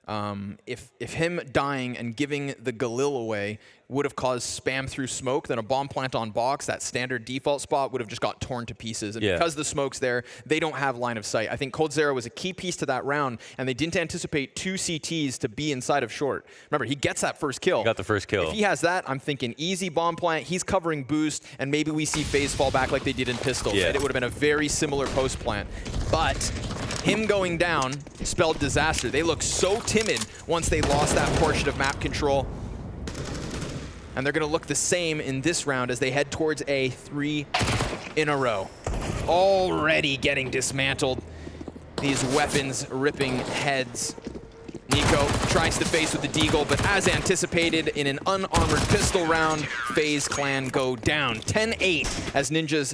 If him dying and giving the Galil away would have caused spam through smoke, then a bomb plant on box, that standard default spot would have just got torn to pieces. And because the smoke's there, they don't have line of sight. I think coldzera was a key piece to that round, and they didn't anticipate 2 CTs to be inside of short. Remember, he gets that first kill. He got the first kill. If he has that, I'm thinking easy bomb plant, he's covering boost, and maybe we see FaZe fall back like they did in Pistol. Yeah. It would have been a very similar post plant. But him going down spelled disaster. They looked so timid once they lost that portion of map control. And they're going to look the same in this round as they head towards a 3 in a row. Already getting dismantled. These weapons ripping heads. NiP tries to face with the deagle, but as anticipated in an unarmored pistol round, FaZe Clan go down. 10-8 as Ninjas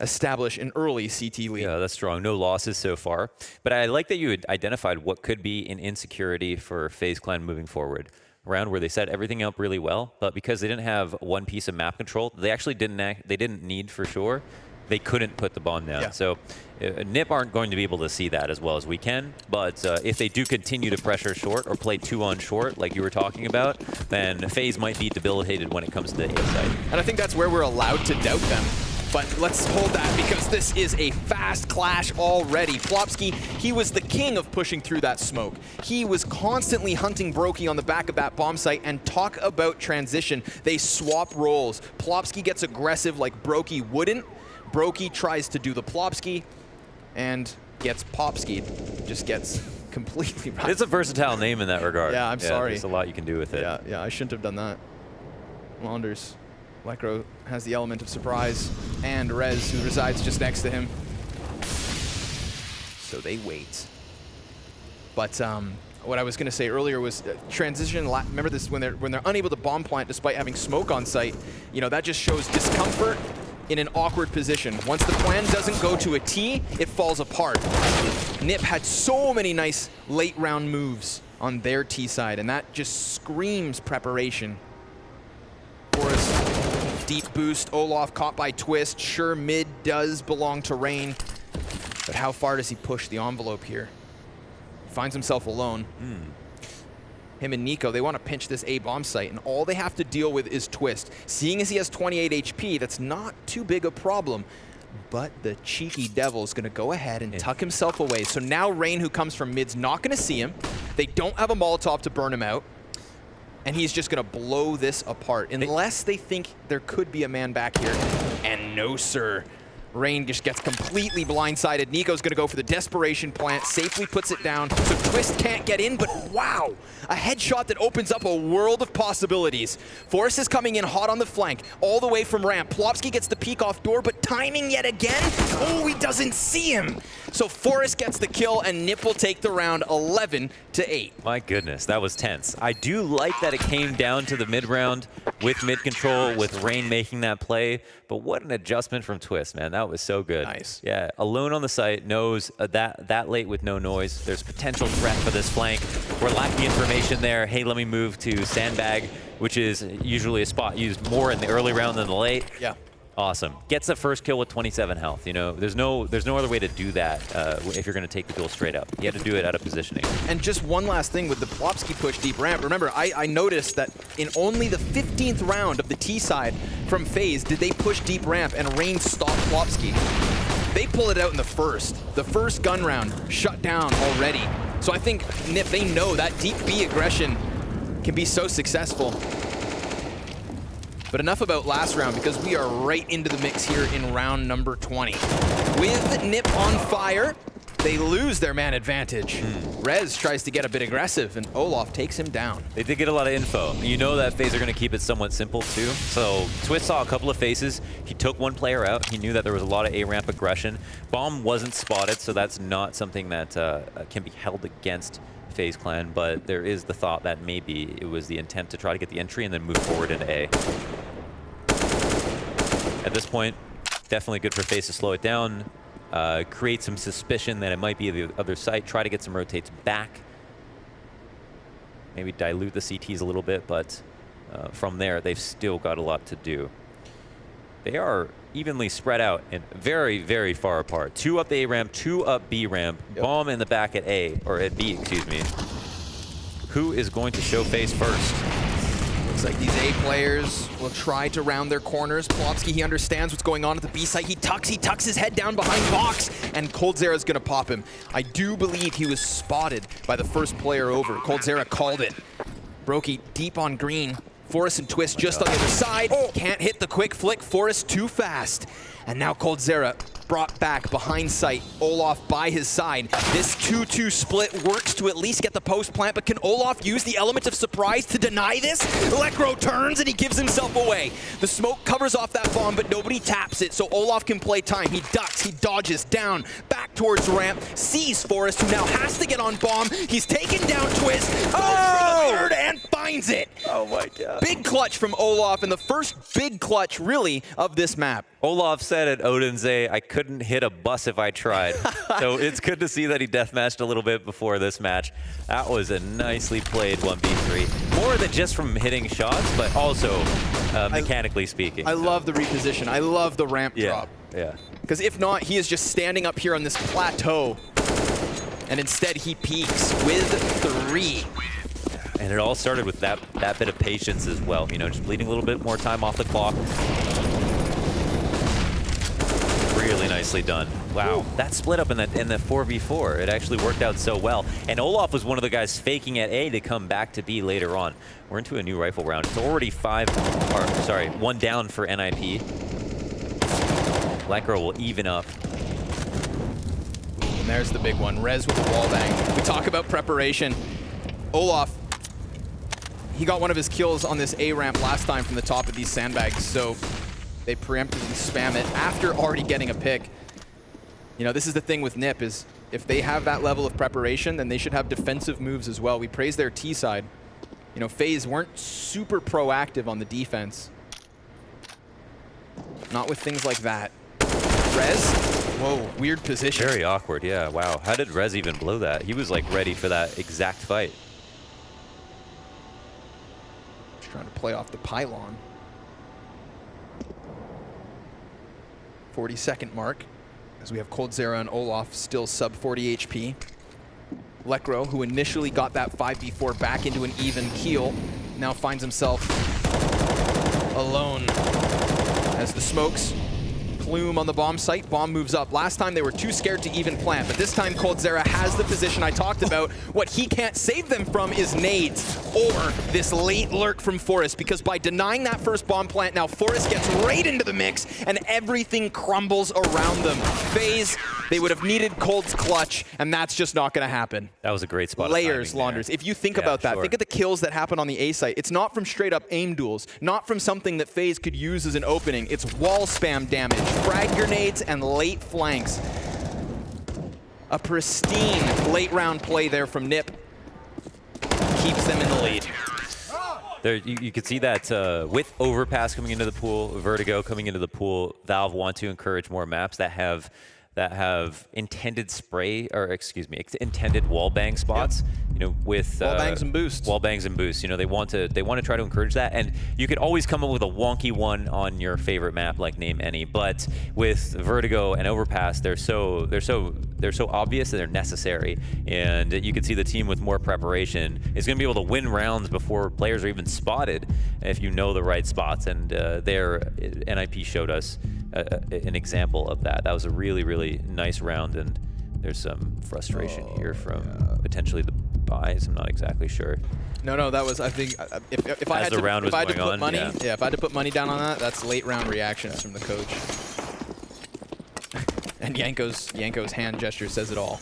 establish an early CT lead. Yeah, that's strong. No losses so far. But I like that you had identified what could be an insecurity for FaZe Clan moving forward. A round where they set everything up really well, but because they didn't have one piece of map control, they actually didn't need for sure. They couldn't put the bomb down. Yeah. So NiP aren't going to be able to see that as well as we can. But if they do continue to pressure short or play 2 on short, like you were talking about, then FaZe might be debilitated when it comes to the A side. And I think that's where we're allowed to doubt them. But let's hold that because this is a fast clash already. Plopsky, he was the king of pushing through that smoke. He was constantly hunting Brokey on the back of that bomb site, and talk about transition. They swap roles. Plopsky gets aggressive like Brokey wouldn't. Brokey tries to do the Plopsky and gets Popskied. Just gets completely right. It's a versatile name in that regard. Yeah, I'm sorry. There's a lot you can do with it. Yeah, I shouldn't have done that. Launders. Lecro has the element of surprise, and Rez, who resides just next to him. So they wait. But what I was going to say earlier was transition. Remember this when they're unable to bomb plant despite having smoke on site. You know, that just shows discomfort in an awkward position. Once the plan doesn't go to a T, it falls apart. NiP had so many nice late round moves on their T side, and that just screams preparation. Forrest. Deep boost, Olof caught by Twist. Sure, mid does belong to Rain, but how far does he push the envelope here? He finds himself alone. Him and NiP, they want to pinch this A bomb site, and all they have to deal with is Twist. Seeing as he has 28 HP, that's not too big a problem, but the cheeky devil's going to go ahead and tuck himself away. So now Rain, who comes from mid's, not going to see him. They don't have a Molotov to burn him out. And he's just going to blow this apart, unless they think there could be a man back here. And no, sir. Rain just gets completely blindsided. Nico's going to go for the desperation plant, safely puts it down, so Twist can't get in, but wow! A headshot that opens up a world of possibilities. Forrest is coming in hot on the flank, all the way from ramp. Plopsky gets the peek off door, but timing yet again? Oh, he doesn't see him! So Forrest gets the kill, and NiP will take the round 11-8. My goodness, that was tense. I do like that it came down to the mid round with mid control, with Rain making that play, but what an adjustment from Twist, man. That was so good. Nice. Yeah, alone on the site, knows that late with no noise. There's potential threat for this flank. We're lacking information there. Hey, let me move to Sandbag, which is usually a spot used more in the early round than the late. Yeah. Awesome. Gets the first kill with 27 health. You know, there's no other way to do that if you're going to take the duel straight up. You have to do it out of positioning. And just one last thing with the Plopsky push deep ramp. Remember, I noticed that in only the 15th round of the T side from FaZe did they push deep ramp and Rain stopped Plopsky. They pull it out in the first. The first gun round shut down already. So I think NiP, they know that deep B aggression can be so successful. But enough about last round, because we are right into the mix here in round number 20. With NiP on fire, they lose their man advantage. Rez tries to get a bit aggressive, and Olof takes him down. They did get a lot of info. You know that FaZe are going to keep it somewhat simple, too. So Twist saw a couple of faces. He took one player out. He knew that there was a lot of A-ramp aggression. Bomb wasn't spotted, so that's not something that can be held against FaZe Clan, but there is the thought that maybe it was the intent to try to get the entry and then move forward into A. At this point, definitely good for FaZe to slow it down, create some suspicion that it might be the other site, try to get some rotates back, maybe dilute the CTs a little bit, but from there, they've still got a lot to do. They are evenly spread out and very, very far apart. 2 up the A ramp, 2 up B ramp, bomb in the back at A, or at B, excuse me. Who is going to show face first? Looks like these A players will try to round their corners. Plopsky, he understands what's going on at the B site. He tucks his head down behind Vox, and coldzera's gonna pop him. I do believe he was spotted by the first player over. coldzera called it. Brokey deep on green. Forrest and Twist just on the other side. Can't hit the quick flick. Forrest too fast. And now coldzera brought back behind sight. Olof by his side. This 2-2 split works to at least get the post plant, but can Olof use the element of surprise to deny this? Lekro turns and he gives himself away. The smoke covers off that bomb, but nobody taps it, so Olof can play time. He ducks, he dodges down, back towards ramp, sees Forrest, who now has to get on bomb. He's taken down Twist, goes for the third and finds it. Oh my god. Big clutch from Olof, and the first big clutch, really, of this map. Olof said at Odense, I couldn't hit a bus if I tried. So it's good to see that he deathmatched a little bit before this match. That was a nicely played 1v3. More than just from hitting shots, but also mechanically speaking. I love the reposition. I love the ramp drop. Yeah. Because if not, he is just standing up here on this plateau, and instead he peaks with 3. And it all started with that bit of patience as well. You know, just bleeding a little bit more time off the clock. Really nicely done. Wow, that split up in the 4v4, it actually worked out so well. And Olof was one of the guys faking at A to come back to B later on. We're into a new rifle round. It's already 1 down for NiP. Lekro will even up. And there's the big one, Rez with the wall bang. We talk about preparation. Olof, he got one of his kills on this A ramp last time from the top of these sandbags, so they preemptively spam it after already getting a pick. You know, this is the thing with NiP, is if they have that level of preparation, then they should have defensive moves as well. We praise their T side. You know, FaZe weren't super proactive on the defense. Not with things like that. Rez? Whoa, weird position. Very awkward, yeah, wow. How did Rez even blow that? He was like ready for that exact fight. Just trying to play off the pylon. 40-second mark, as we have coldzera and Olof still sub 40 HP. Lekro, who initially got that 5v4 back into an even keel, now finds himself alone as the smokes plume on the bomb site. Bomb moves up. Last time they were too scared to even plant, but this time coldzera has the position I talked about. What he can't save them from is nades or this late lurk from Forrest, because by denying that first bomb plant, now Forrest gets right into the mix and everything crumbles around them. FaZe, they would have needed Cold's clutch, and that's just not going to happen. That was a great spot. Layers, Launders. If you think about that, think of the kills that happen on the A site. It's not from straight up aim duels, not from something that FaZe could use as an opening. It's wall spam damage, frag grenades, and late flanks. A pristine late round play there from NiP keeps them in the lead. There, you could see that with Overpass coming into the pool, Vertigo coming into the pool, Valve want to encourage more maps that have intended spray, or excuse me, intended wall bang spots. Yep. You know, with wall bangs and boosts. Wall bangs and boosts. You know, they want to try to encourage that, and you could always come up with a wonky one on your favorite map, like name any. But with Vertigo and Overpass, they're so obvious and they're necessary. And you can see the team with more preparation is going to be able to win rounds before players are even spotted if you know the right spots. And NiP showed us an example of that. That was a really, really nice round, and there's some frustration here from potentially the buys. I'm not exactly sure. No, that was, I think, if I had to put money, if I had to put money down on that, that's late round reactions from the coach. And Yanko's hand gesture says it all.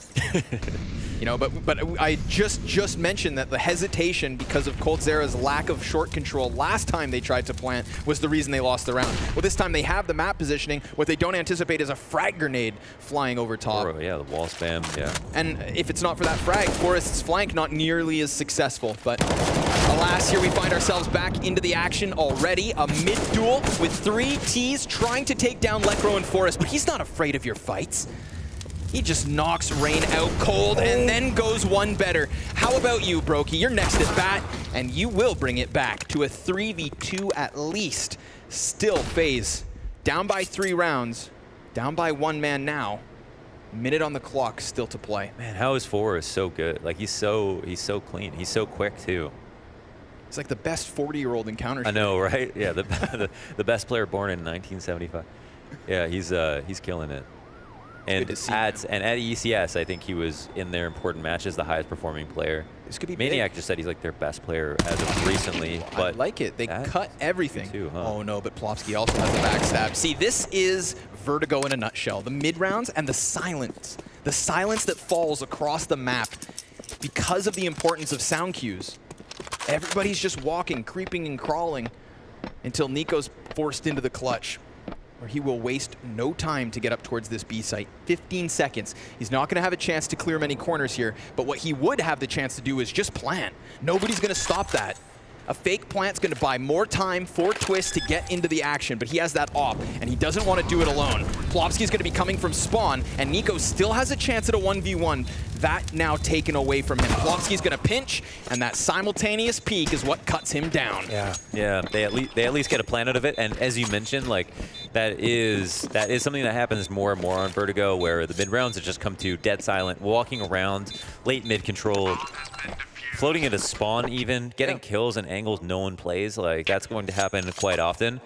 You know, but I just mentioned that the hesitation because of coldzera's lack of short control last time they tried to plant was the reason they lost the round. Well, this time they have the map positioning. What they don't anticipate is a frag grenade flying over top. Or, yeah, the wall spam, yeah. And if it's not for that frag, Forrest's flank not nearly as successful. But alas, here we find ourselves back into the action already. A mid-duel with 3 Ts trying to take down Lekro and Forrest, but he's not afraid of your fights. He just knocks Rain out cold and then goes one better. How about you, Brokey? You're next at bat, and you will bring it back to a 3v2 at least. Still FaZe down by 3 rounds, down by 1 man now. Minute on the clock, still to play. Man, how is Forrest so good? Like, he's so clean. He's so quick too. He's like the best 40-year-old in Counter-Strike. I know, right? Yeah, the best player born in 1975. Yeah, he's killing it. And at ECS, I think he was in their important matches the highest performing player. This could be Maniac big. just said he's like their best player as of recently. But I like it. They cut everything. Too, huh? Oh no, but Plopsky also has the backstab. See, this is Vertigo in a nutshell. The mid rounds and the silence that falls across the map because of the importance of sound cues. Everybody's just walking, creeping and crawling until Nico's forced into the clutch, where he will waste no time to get up towards this B site. 15 seconds. He's not going to have a chance to clear many corners here, but what he would have the chance to do is just plant. Nobody's going to stop that. A fake plant's going to buy more time for Twist to get into the action, but he has that op, and he doesn't want to do it alone. Plopsky's going to be coming from spawn, and Nico still has a chance at a 1v1. That now taken away from him. Plopsky's going to pinch, and that simultaneous peek is what cuts him down. Yeah. They at least get a plan out of it, and as you mentioned, like that is something that happens more and more on Vertigo, where the mid rounds have just come to dead silent, walking around, late mid control, floating into spawn even, getting kills and angles no one plays. Like that's going to happen quite often.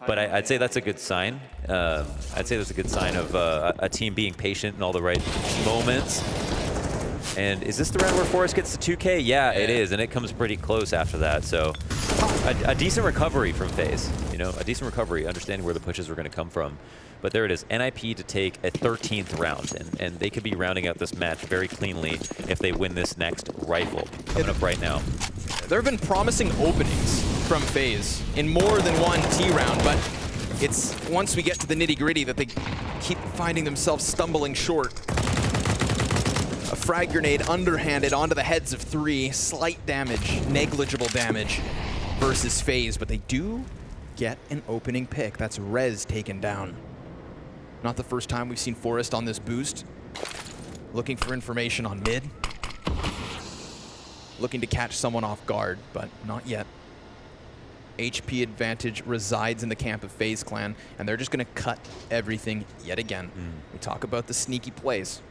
But I'd say that's a good sign. I'd say that's a good sign of a team being patient in all the right moments. And is this the round where Forrest gets the 2K? Yeah, it is, and it comes pretty close after that. So a decent recovery from FaZe. You know, a decent recovery, understanding where the pushes were going to come from. But there it is, NiP to take a 13th round, and they could be rounding out this match very cleanly if they win this next rifle coming up right now. There have been promising openings from FaZe in more than one T round, but it's once we get to the nitty-gritty that they keep finding themselves stumbling short. A frag grenade underhanded onto the heads of 3, slight damage, negligible damage versus FaZe, but they do get an opening pick. That's Rez taken down. Not the first time we've seen Forrest on this boost. Looking for information on mid. Looking to catch someone off guard, but not yet. HP advantage resides in the camp of FaZe Clan, and they're just going to cut everything yet again. We talk about the sneaky plays.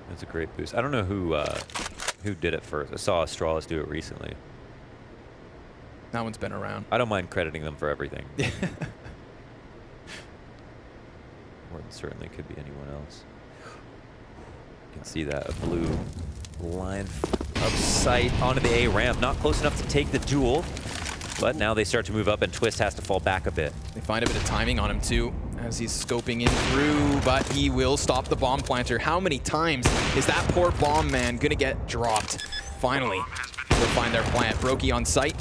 That's a great boost. I don't know who did it first. I saw ASTRALIS do it recently. That one's been around. I don't mind crediting them for everything. Or it certainly could be anyone else. You can see that, a blue line of sight onto the A ramp. Not close enough to take the duel, but now they start to move up and Twist has to fall back a bit. They find a bit of timing on him too, as he's scoping in through, but he will stop the bomb planter. How many times is that poor bomb man gonna get dropped? Finally, they'll find their plant. Brokey on site.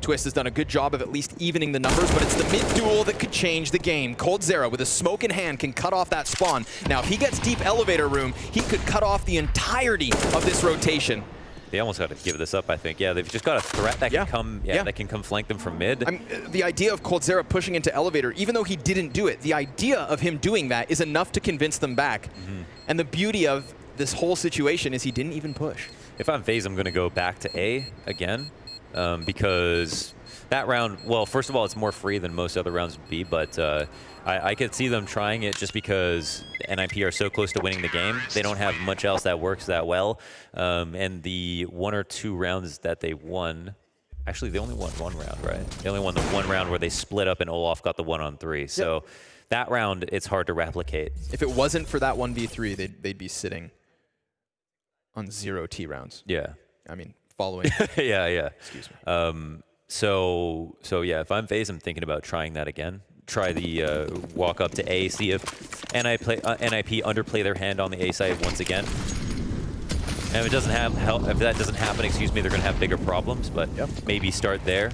Twist has done a good job of at least evening the numbers, but it's the mid-duel that could change the game. coldzera, with a smoke in hand, can cut off that spawn. Now, if he gets deep elevator room, he could cut off the entirety of this rotation. They almost got to give this up, I think. Yeah, they've just got a threat that can come. That can come flank them from mid. The idea of coldzera pushing into elevator, even though he didn't do it, the idea of him doing that is enough to convince them back. And the beauty of this whole situation is he didn't even push. If I'm FaZe, I'm going to go back to A again. Because that round, well, first of all, it's more free than most other rounds would be, but I could see them trying it just because NiP are so close to winning the game. They don't have much else that works that well. And the 1 or 2 rounds that they won, actually, they only won 1 round, right? They only won the 1 round where they split up and Olof got the 1-on-3. So that round, it's hard to replicate. If it wasn't for that 1v3, they'd be sitting on 0 T rounds. Yeah. I mean, following. yeah. Excuse me. So yeah, if I'm FaZe, I'm thinking about trying that again. Try the walk up to A, see if NiP underplay their hand on the A side once again. And if it doesn't if that doesn't happen, excuse me, they're going to have bigger problems. But maybe start there.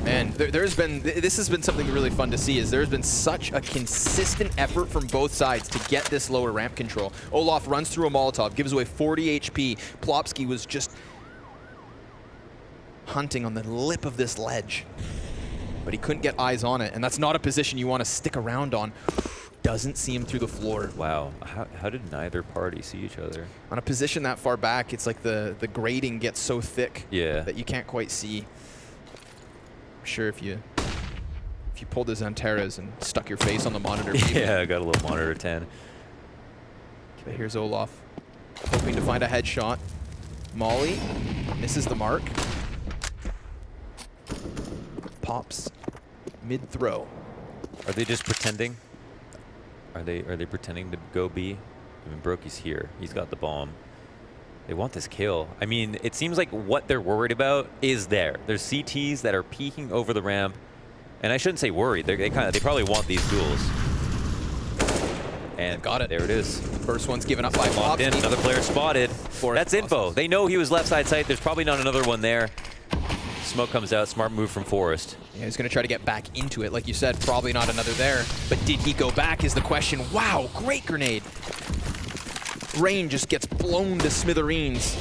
And this has been something really fun to see, is there's been such a consistent effort from both sides to get this lower ramp control. Olof runs through a Molotov, gives away 40 HP. Plopsky was just hunting on the lip of this ledge, but he couldn't get eyes on it, and that's not a position you want to stick around on. Doesn't see him through the floor. Wow, how did neither party see each other? On a position that far back, it's like the grating gets so thick that you can't quite see. I'm sure if you pulled his Antares and stuck your face on the monitor. Yeah, I got a little monitor 10. But here's Olof, hoping to find a headshot. Molly misses the mark. Pops mid-throw. Are they just pretending? Are they pretending to go B? I mean, Brokey's here. He's got the bomb. They want this kill. I mean, it seems like what they're worried about is there. There's CTs that are peeking over the ramp, and I shouldn't say worried. They probably want these duels. And got it. There it is. First one's given up by Locked in. Another player spotted. That's info. Process. They know he was left side sight. There's probably not another one there. Smoke comes out. Smart move from Forrest. Yeah, he's going to try to get back into it. Like you said, probably not another there. But did he go back is the question. Wow, great grenade. Rain just gets blown to smithereens.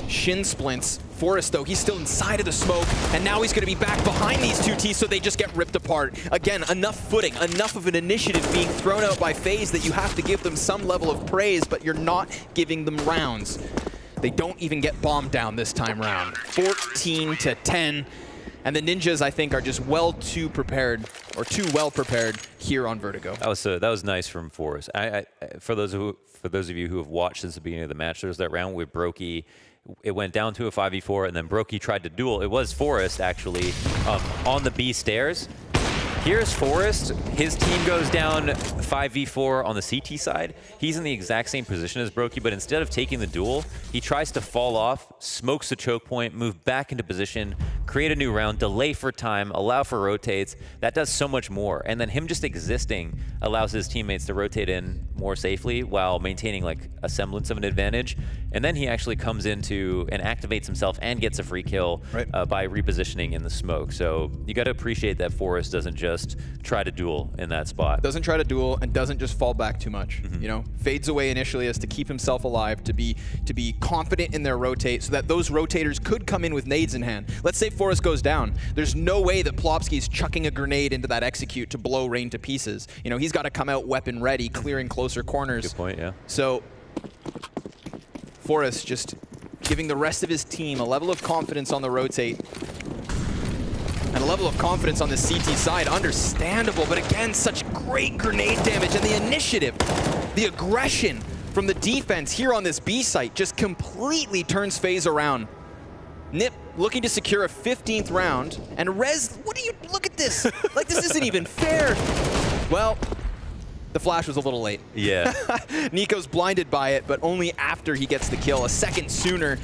Shin splints. Forrest, though, he's still inside of the smoke, and now he's going to be back behind these two Ts, so they just get ripped apart. Again, enough footing, enough of an initiative being thrown out by FaZe that you have to give them some level of praise, but you're not giving them rounds. They don't even get bombed down this time round. 14-10, and the Ninjas, I think, are just too well prepared here on Vertigo. That was nice from Forrest. For those of you who have watched since the beginning of the match, there was that round with Brokey. It went down to a 5v4, and then Brokey tried to duel. It was Forrest, actually, on the B stairs. Here's Forrest. His team goes down 5v4 on the CT side. He's in the exact same position as Brokey, but instead of taking the duel, he tries to fall off, smokes the choke point, move back into position, create a new round, delay for time, allow for rotates. That does so much more. And then him just existing allows his teammates to rotate in more safely while maintaining like a semblance of an advantage. And then he actually comes into and activates himself and gets a free kill by repositioning in the smoke. So you got to appreciate that Forrest doesn't just try to duel in that spot. Doesn't try to duel and doesn't just fall back too much. You know, fades away initially as to keep himself alive, to be confident in their rotate so that those rotators could come in with nades in hand. Let's say Forrest goes down. There's no way that Plopsky's chucking a grenade into that execute to blow Rain to pieces. You know, he's got to come out weapon ready, clearing closer corners. Good point, yeah. So Forrest just giving the rest of his team a level of confidence on the rotate and a level of confidence on the CT side. Understandable, but again, such great grenade damage, and the initiative, the aggression from the defense here on this B site just completely turns FaZe around. NiP looking to secure a 15th round, and Rez, look at this. Like, this isn't even fair. Well, the flash was a little late. Yeah. Nico's blinded by it, but only after he gets the kill, a second sooner,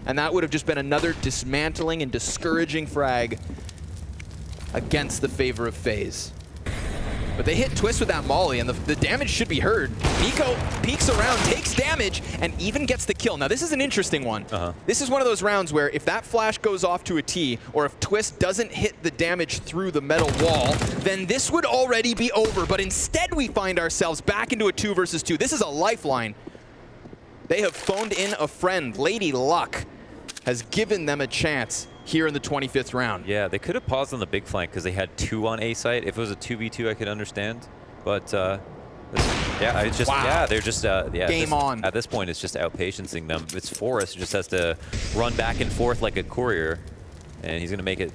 and that would have just been another dismantling and discouraging frag against the favor of FaZe. But they hit Twist with that molly, and the damage should be heard. Nico peeks around, takes damage, and even gets the kill. Now, this is an interesting one. This is one of those rounds where if that flash goes off to a T, or if Twist doesn't hit the damage through the metal wall, then this would already be over. But instead, we find ourselves back into a 2 versus 2. This is a lifeline. They have phoned in a friend. Lady Luck has given them a chance here in the 25th round. Yeah, they could have paused on the big flank because they had 2 on A site. If it was a 2v2, I could understand. But yeah, it's just they're just game on. At this point, it's just outpatienceing them. It's Forrest who just has to run back and forth like a courier, and he's going to make it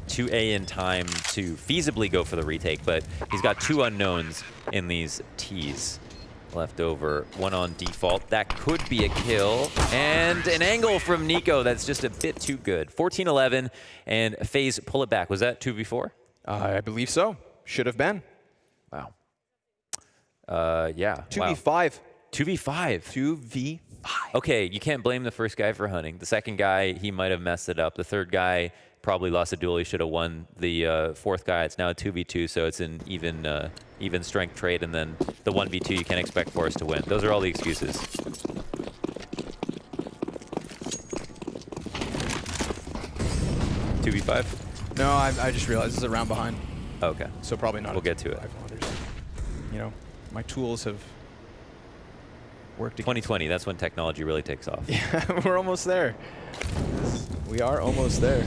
to A in time to feasibly go for the retake. But he's got 2 unknowns in these Ts left over. 1 on default. That could be a kill. And an angle from Nico that's just a bit too good. 14-11, and FaZe pull it back. Was that 2v4? I believe so. Should have been. Wow. Yeah. 2v5. Wow. 2v5. 2v5. Okay, you can't blame the first guy for hunting. The second guy, he might have messed it up. The third guy probably lost a duel. He should have won. The fourth guy, it's now a 2v2, so it's an even strength trade, and then the 1v2 you can't expect Forrest to win. Those are all the excuses. $2v5? No, I just realized this is a round behind. Okay. So probably not. We'll get to it. You know, my tools have worked. 2020, that's when technology really takes off. Yeah, we're almost there. We are almost there.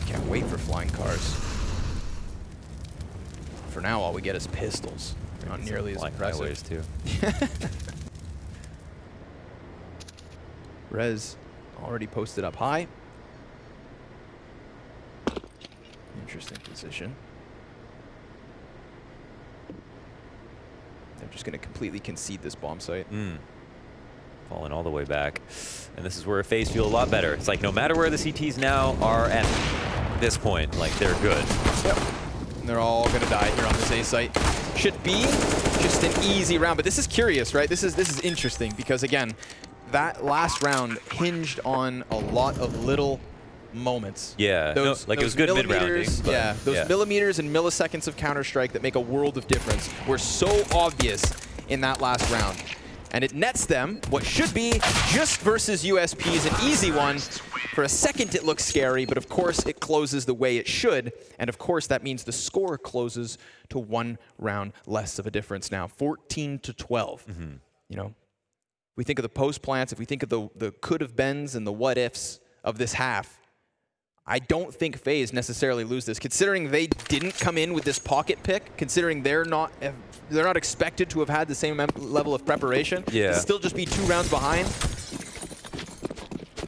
Can't wait for flying cars. For now, all we get is pistols. Not nearly as impressive. Highways too. Rez already posted up high. Interesting position. They're just going to completely concede this bomb site. Falling all the way back. And this is where FaZe feel a lot better. It's like no matter where the CTs now are at this point, like they're good. Yep. And they're all going to die here on this A site. Should be just an easy round, but this is curious, right? This is interesting because, again, that last round hinged on a lot of little moments. Yeah, it was good mid-rounding. Yeah, those millimeters and milliseconds of Counter-Strike that make a world of difference were so obvious in that last round. And it nets them what should be just versus USPs, an easy one. For a second, it looks scary, but of course, it closes the way it should. And of course, that means the score closes to 1 round less of a difference now, 14-12. You know, we think of the post plants, if we think of the could-have-beens and the what-ifs of this half, I don't think FaZe necessarily lose this, considering they didn't come in with this pocket pick, considering they're not expected to have had the same level of preparation. Yeah. To still just be 2 rounds behind.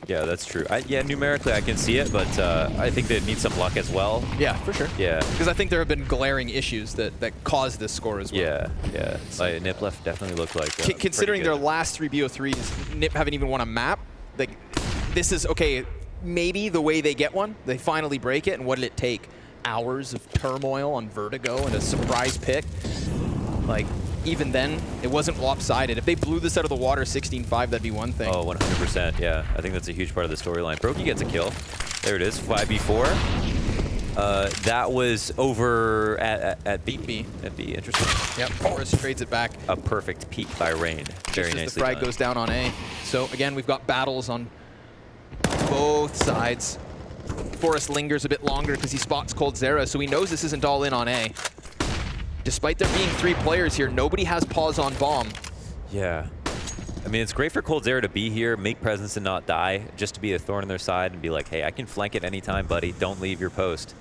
Yeah, that's true. Yeah, numerically I can see it, but I think they need some luck as well. Yeah, for sure. Yeah. Because I think there have been glaring issues that caused this score as well. Yeah. Like, NiP left definitely looked like considering their last 3 BO3s, NiP haven't even won a map. Like, this is, okay, maybe the way they get one, they finally break it, and what did it take? Hours of turmoil on Vertigo and a surprise pick. Like, even then, it wasn't lopsided. If they blew this out of the water 16-5, that'd be one thing. Oh, 100%, yeah. I think that's a huge part of the storyline. Brokey gets a kill. There it is, 5v4. That was over at B. At B, interesting. Yep, Forrest trades it back. A perfect peek by Rain. Very nicely as the frag done. goes down on A. So again, we've got battles on both sides. Forrest lingers a bit longer because he spots coldzera, so he knows this isn't all in on A. Despite there being 3 players here, nobody has pause on bomb. Yeah. I mean, it's great for coldzera to be here, make presence and not die, just to be a thorn in their side and be like, hey, I can flank it anytime, buddy. Don't leave your post.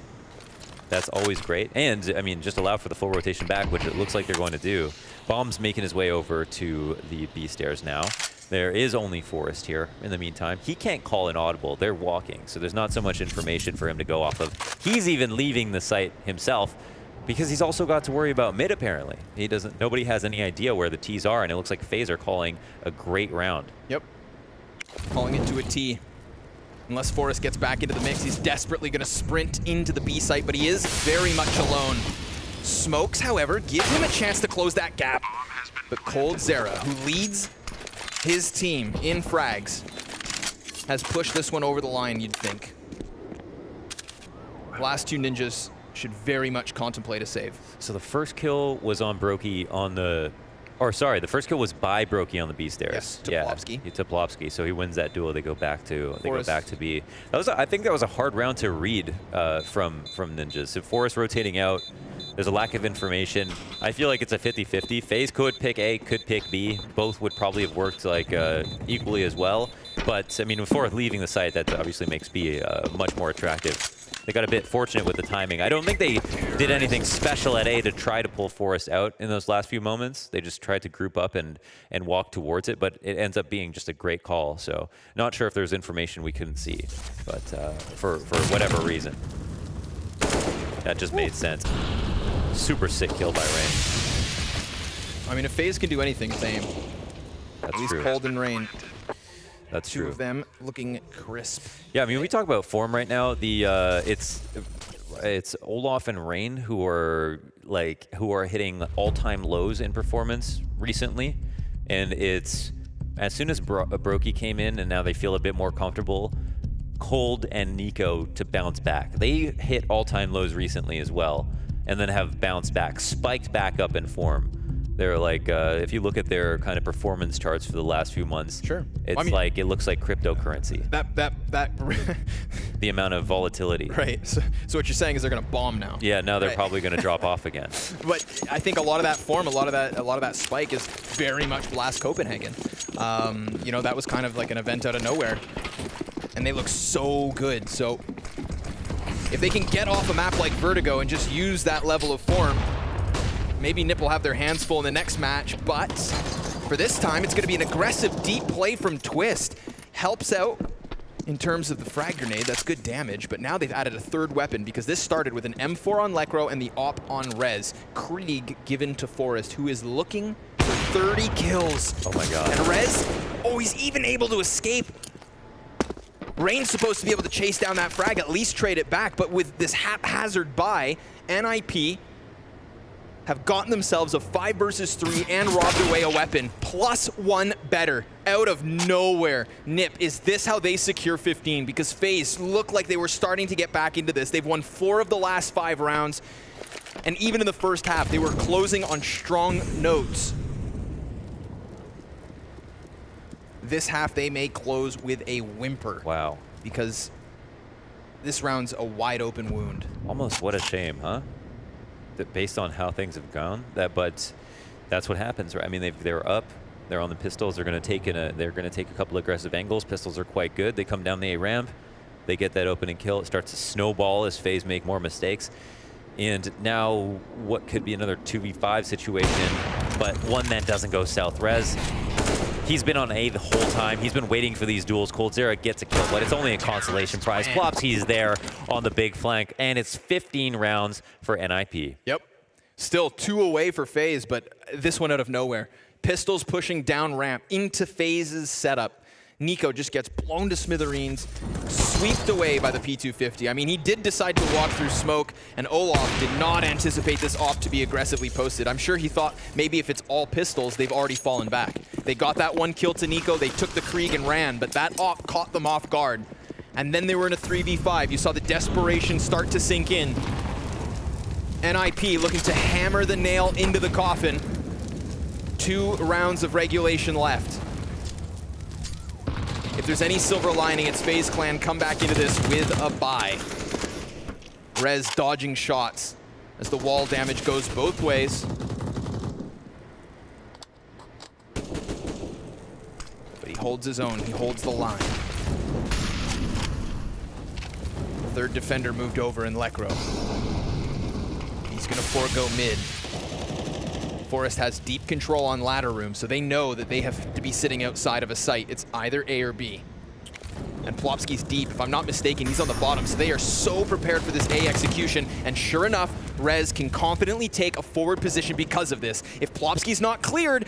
That's always great. And, I mean, just allow for the full rotation back, which it looks like they're going to do. Bomb's making his way over to the B stairs now. There is only Forrest here in the meantime. He can't call an audible. They're walking, so there's not so much information for him to go off of. He's even leaving the site himself because he's also got to worry about mid, apparently. Nobody has any idea where the T's are, and it looks like FaZe are calling a great round. Yep. Calling it to a T. Unless Forrest gets back into the mix, he's desperately going to sprint into the B site, but he is very much alone. Smokes, however, give him a chance to close that gap. But coldzera, who leads his team in frags, has pushed this one over the line, you'd think. Last 2 ninjas should very much contemplate a save. So the first kill was on Brokey on the... Or sorry, the first kill was by Brokey on the B stairs. Yes, Toplopsky. Yeah, Toplopsky. So he wins that duel. They go back to B. I think that was a hard round to read from Ninjas. So Forrest rotating out. There's a lack of information. I feel like it's a 50-50. FaZe could pick A, could pick B. Both would probably have worked like equally as well. But I mean, with Forrest leaving the site, that obviously makes B much more attractive. They got a bit fortunate with the timing. I don't think they did anything special at A to try to pull Forrest out in those last few moments. They just tried to group up and walk towards it, but it ends up being just a great call. So not sure if there's information we couldn't see, but for whatever reason, that just made sense. Super sick kill by Rain. I mean, if FaZe can do anything, same. That's at least true. Cold and Rain. That's Two true. of them looking crisp. Yeah, I mean, we talk about form right now. It's Olof and Rain who are hitting all-time lows in performance recently, and it's as soon as Brokey came in, and now they feel a bit more comfortable. Cold and Nico to bounce back. They hit all-time lows recently as well, and then have bounced back, spiked back up in form. They're like, if you look at their kind of performance charts for the last few months, sure, it's like it looks like cryptocurrency. That the amount of volatility. Right. So what you're saying is they're going to bomb now. Yeah. Now they're probably going to drop off again. But I think a lot of that form, a lot of that spike is very much Blast Copenhagen. You know, that was kind of like an event out of nowhere, and they look so good. So if they can get off a map like Vertigo and just use that level of form, maybe NiP will have their hands full in the next match, but for this time, it's going to be an aggressive deep play from Twist. Helps out in terms of the frag grenade. That's good damage, but now they've added a 3rd weapon because this started with an M4 on Lekro and the AWP on Rez. Krieg given to Forrest, who is looking for 30 kills. Oh my god. And Rez, oh, he's even able to escape. Rain's supposed to be able to chase down that frag, at least trade it back, but with this haphazard buy, NiP have gotten themselves a 5 versus 3 and robbed away a weapon, plus 1 better, out of nowhere. NiP, is this how they secure 15? Because FaZe looked like they were starting to get back into this. They've won 4 of the last 5 rounds, and even in the first half, they were closing on strong notes. This half, they may close with a whimper. Wow. Because this round's a wide open wound. Almost what a shame, huh? That based on how things have gone, but that's what happens, right? I mean, they're up, they're on the pistols, they're going to take a couple aggressive angles. Pistols are quite good. They come down the A ramp, they get that opening kill. It starts to snowball as FaZe make more mistakes. And now what could be another 2v5 situation, but one that doesn't go south. Rez, he's been on A the whole time. He's been waiting for these duels. coldzera gets a kill, but it's only a consolation prize. Plopsky's there on the big flank, and it's 15 rounds for NiP. Yep. Still 2 away for FaZe, but this one out of nowhere. Pistols pushing down ramp into FaZe's setup. NiKo just gets blown to smithereens, swept away by the P250. I mean, he did decide to walk through smoke, and Olof did not anticipate this op to be aggressively posted. I'm sure he thought maybe if it's all pistols, they've already fallen back. They got that 1 kill to NiKo, they took the Krieg and ran, but that op caught them off guard. And then they were in a 3v5. You saw the desperation start to sink in. NiP looking to hammer the nail into the coffin. 2 rounds of regulation left. If there's any silver lining, it's FaZe Clan come back into this with a bye. Rez dodging shots as the wall damage goes both ways. But he holds his own, he holds the line. Third defender moved over in Lekro. He's gonna forego mid. Forest has deep control on ladder room, so they know that they have to be sitting outside of a site. It's either A or B. And Plopsky's deep. If I'm not mistaken, he's on the bottom, so they are so prepared for this A execution. And sure enough, Rez can confidently take a forward position because of this. If Plopsky's not cleared,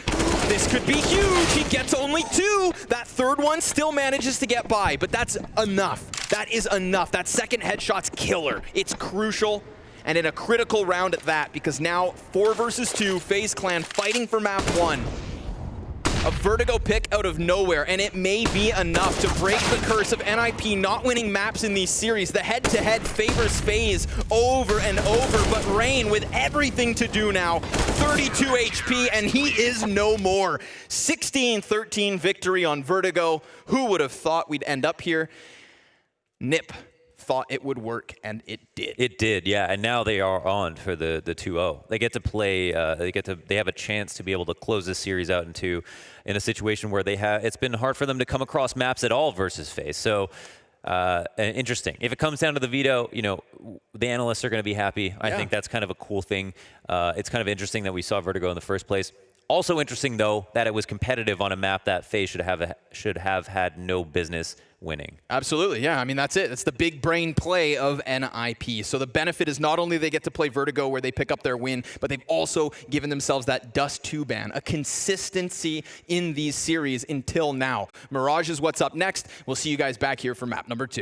this could be huge. He gets only 2. That third one still manages to get by, but that's enough. That is enough. That second headshot's killer. It's crucial. And in a critical round at that, because now 4 versus 2, FaZe Clan fighting for map 1. A Vertigo pick out of nowhere, and it may be enough to break the curse of NiP not winning maps in these series. The head-to-head favors FaZe over and over, but Rain with everything to do now, 32 HP, and he is no more. 16-13 victory on Vertigo. Who would have thought we'd end up here? NiP thought it would work, and it did. It did, yeah. And now they are on for the 2-0. They get to play. They have a chance to be able to close this series out in a situation where it's been hard for them to come across maps at all versus FaZe. So interesting. If it comes down to the veto, the analysts are going to be happy. I think that's kind of a cool thing. It's kind of interesting that we saw Vertigo in the first place. Also interesting, though, that it was competitive on a map that FaZe should have had no business winning. Absolutely, yeah. I mean, that's it. It's the big brain play of NiP. So the benefit is not only they get to play Vertigo where they pick up their win, but they've also given themselves that Dust 2 ban, a consistency in these series until now. Mirage is what's up next. We'll see you guys back here for map number 2.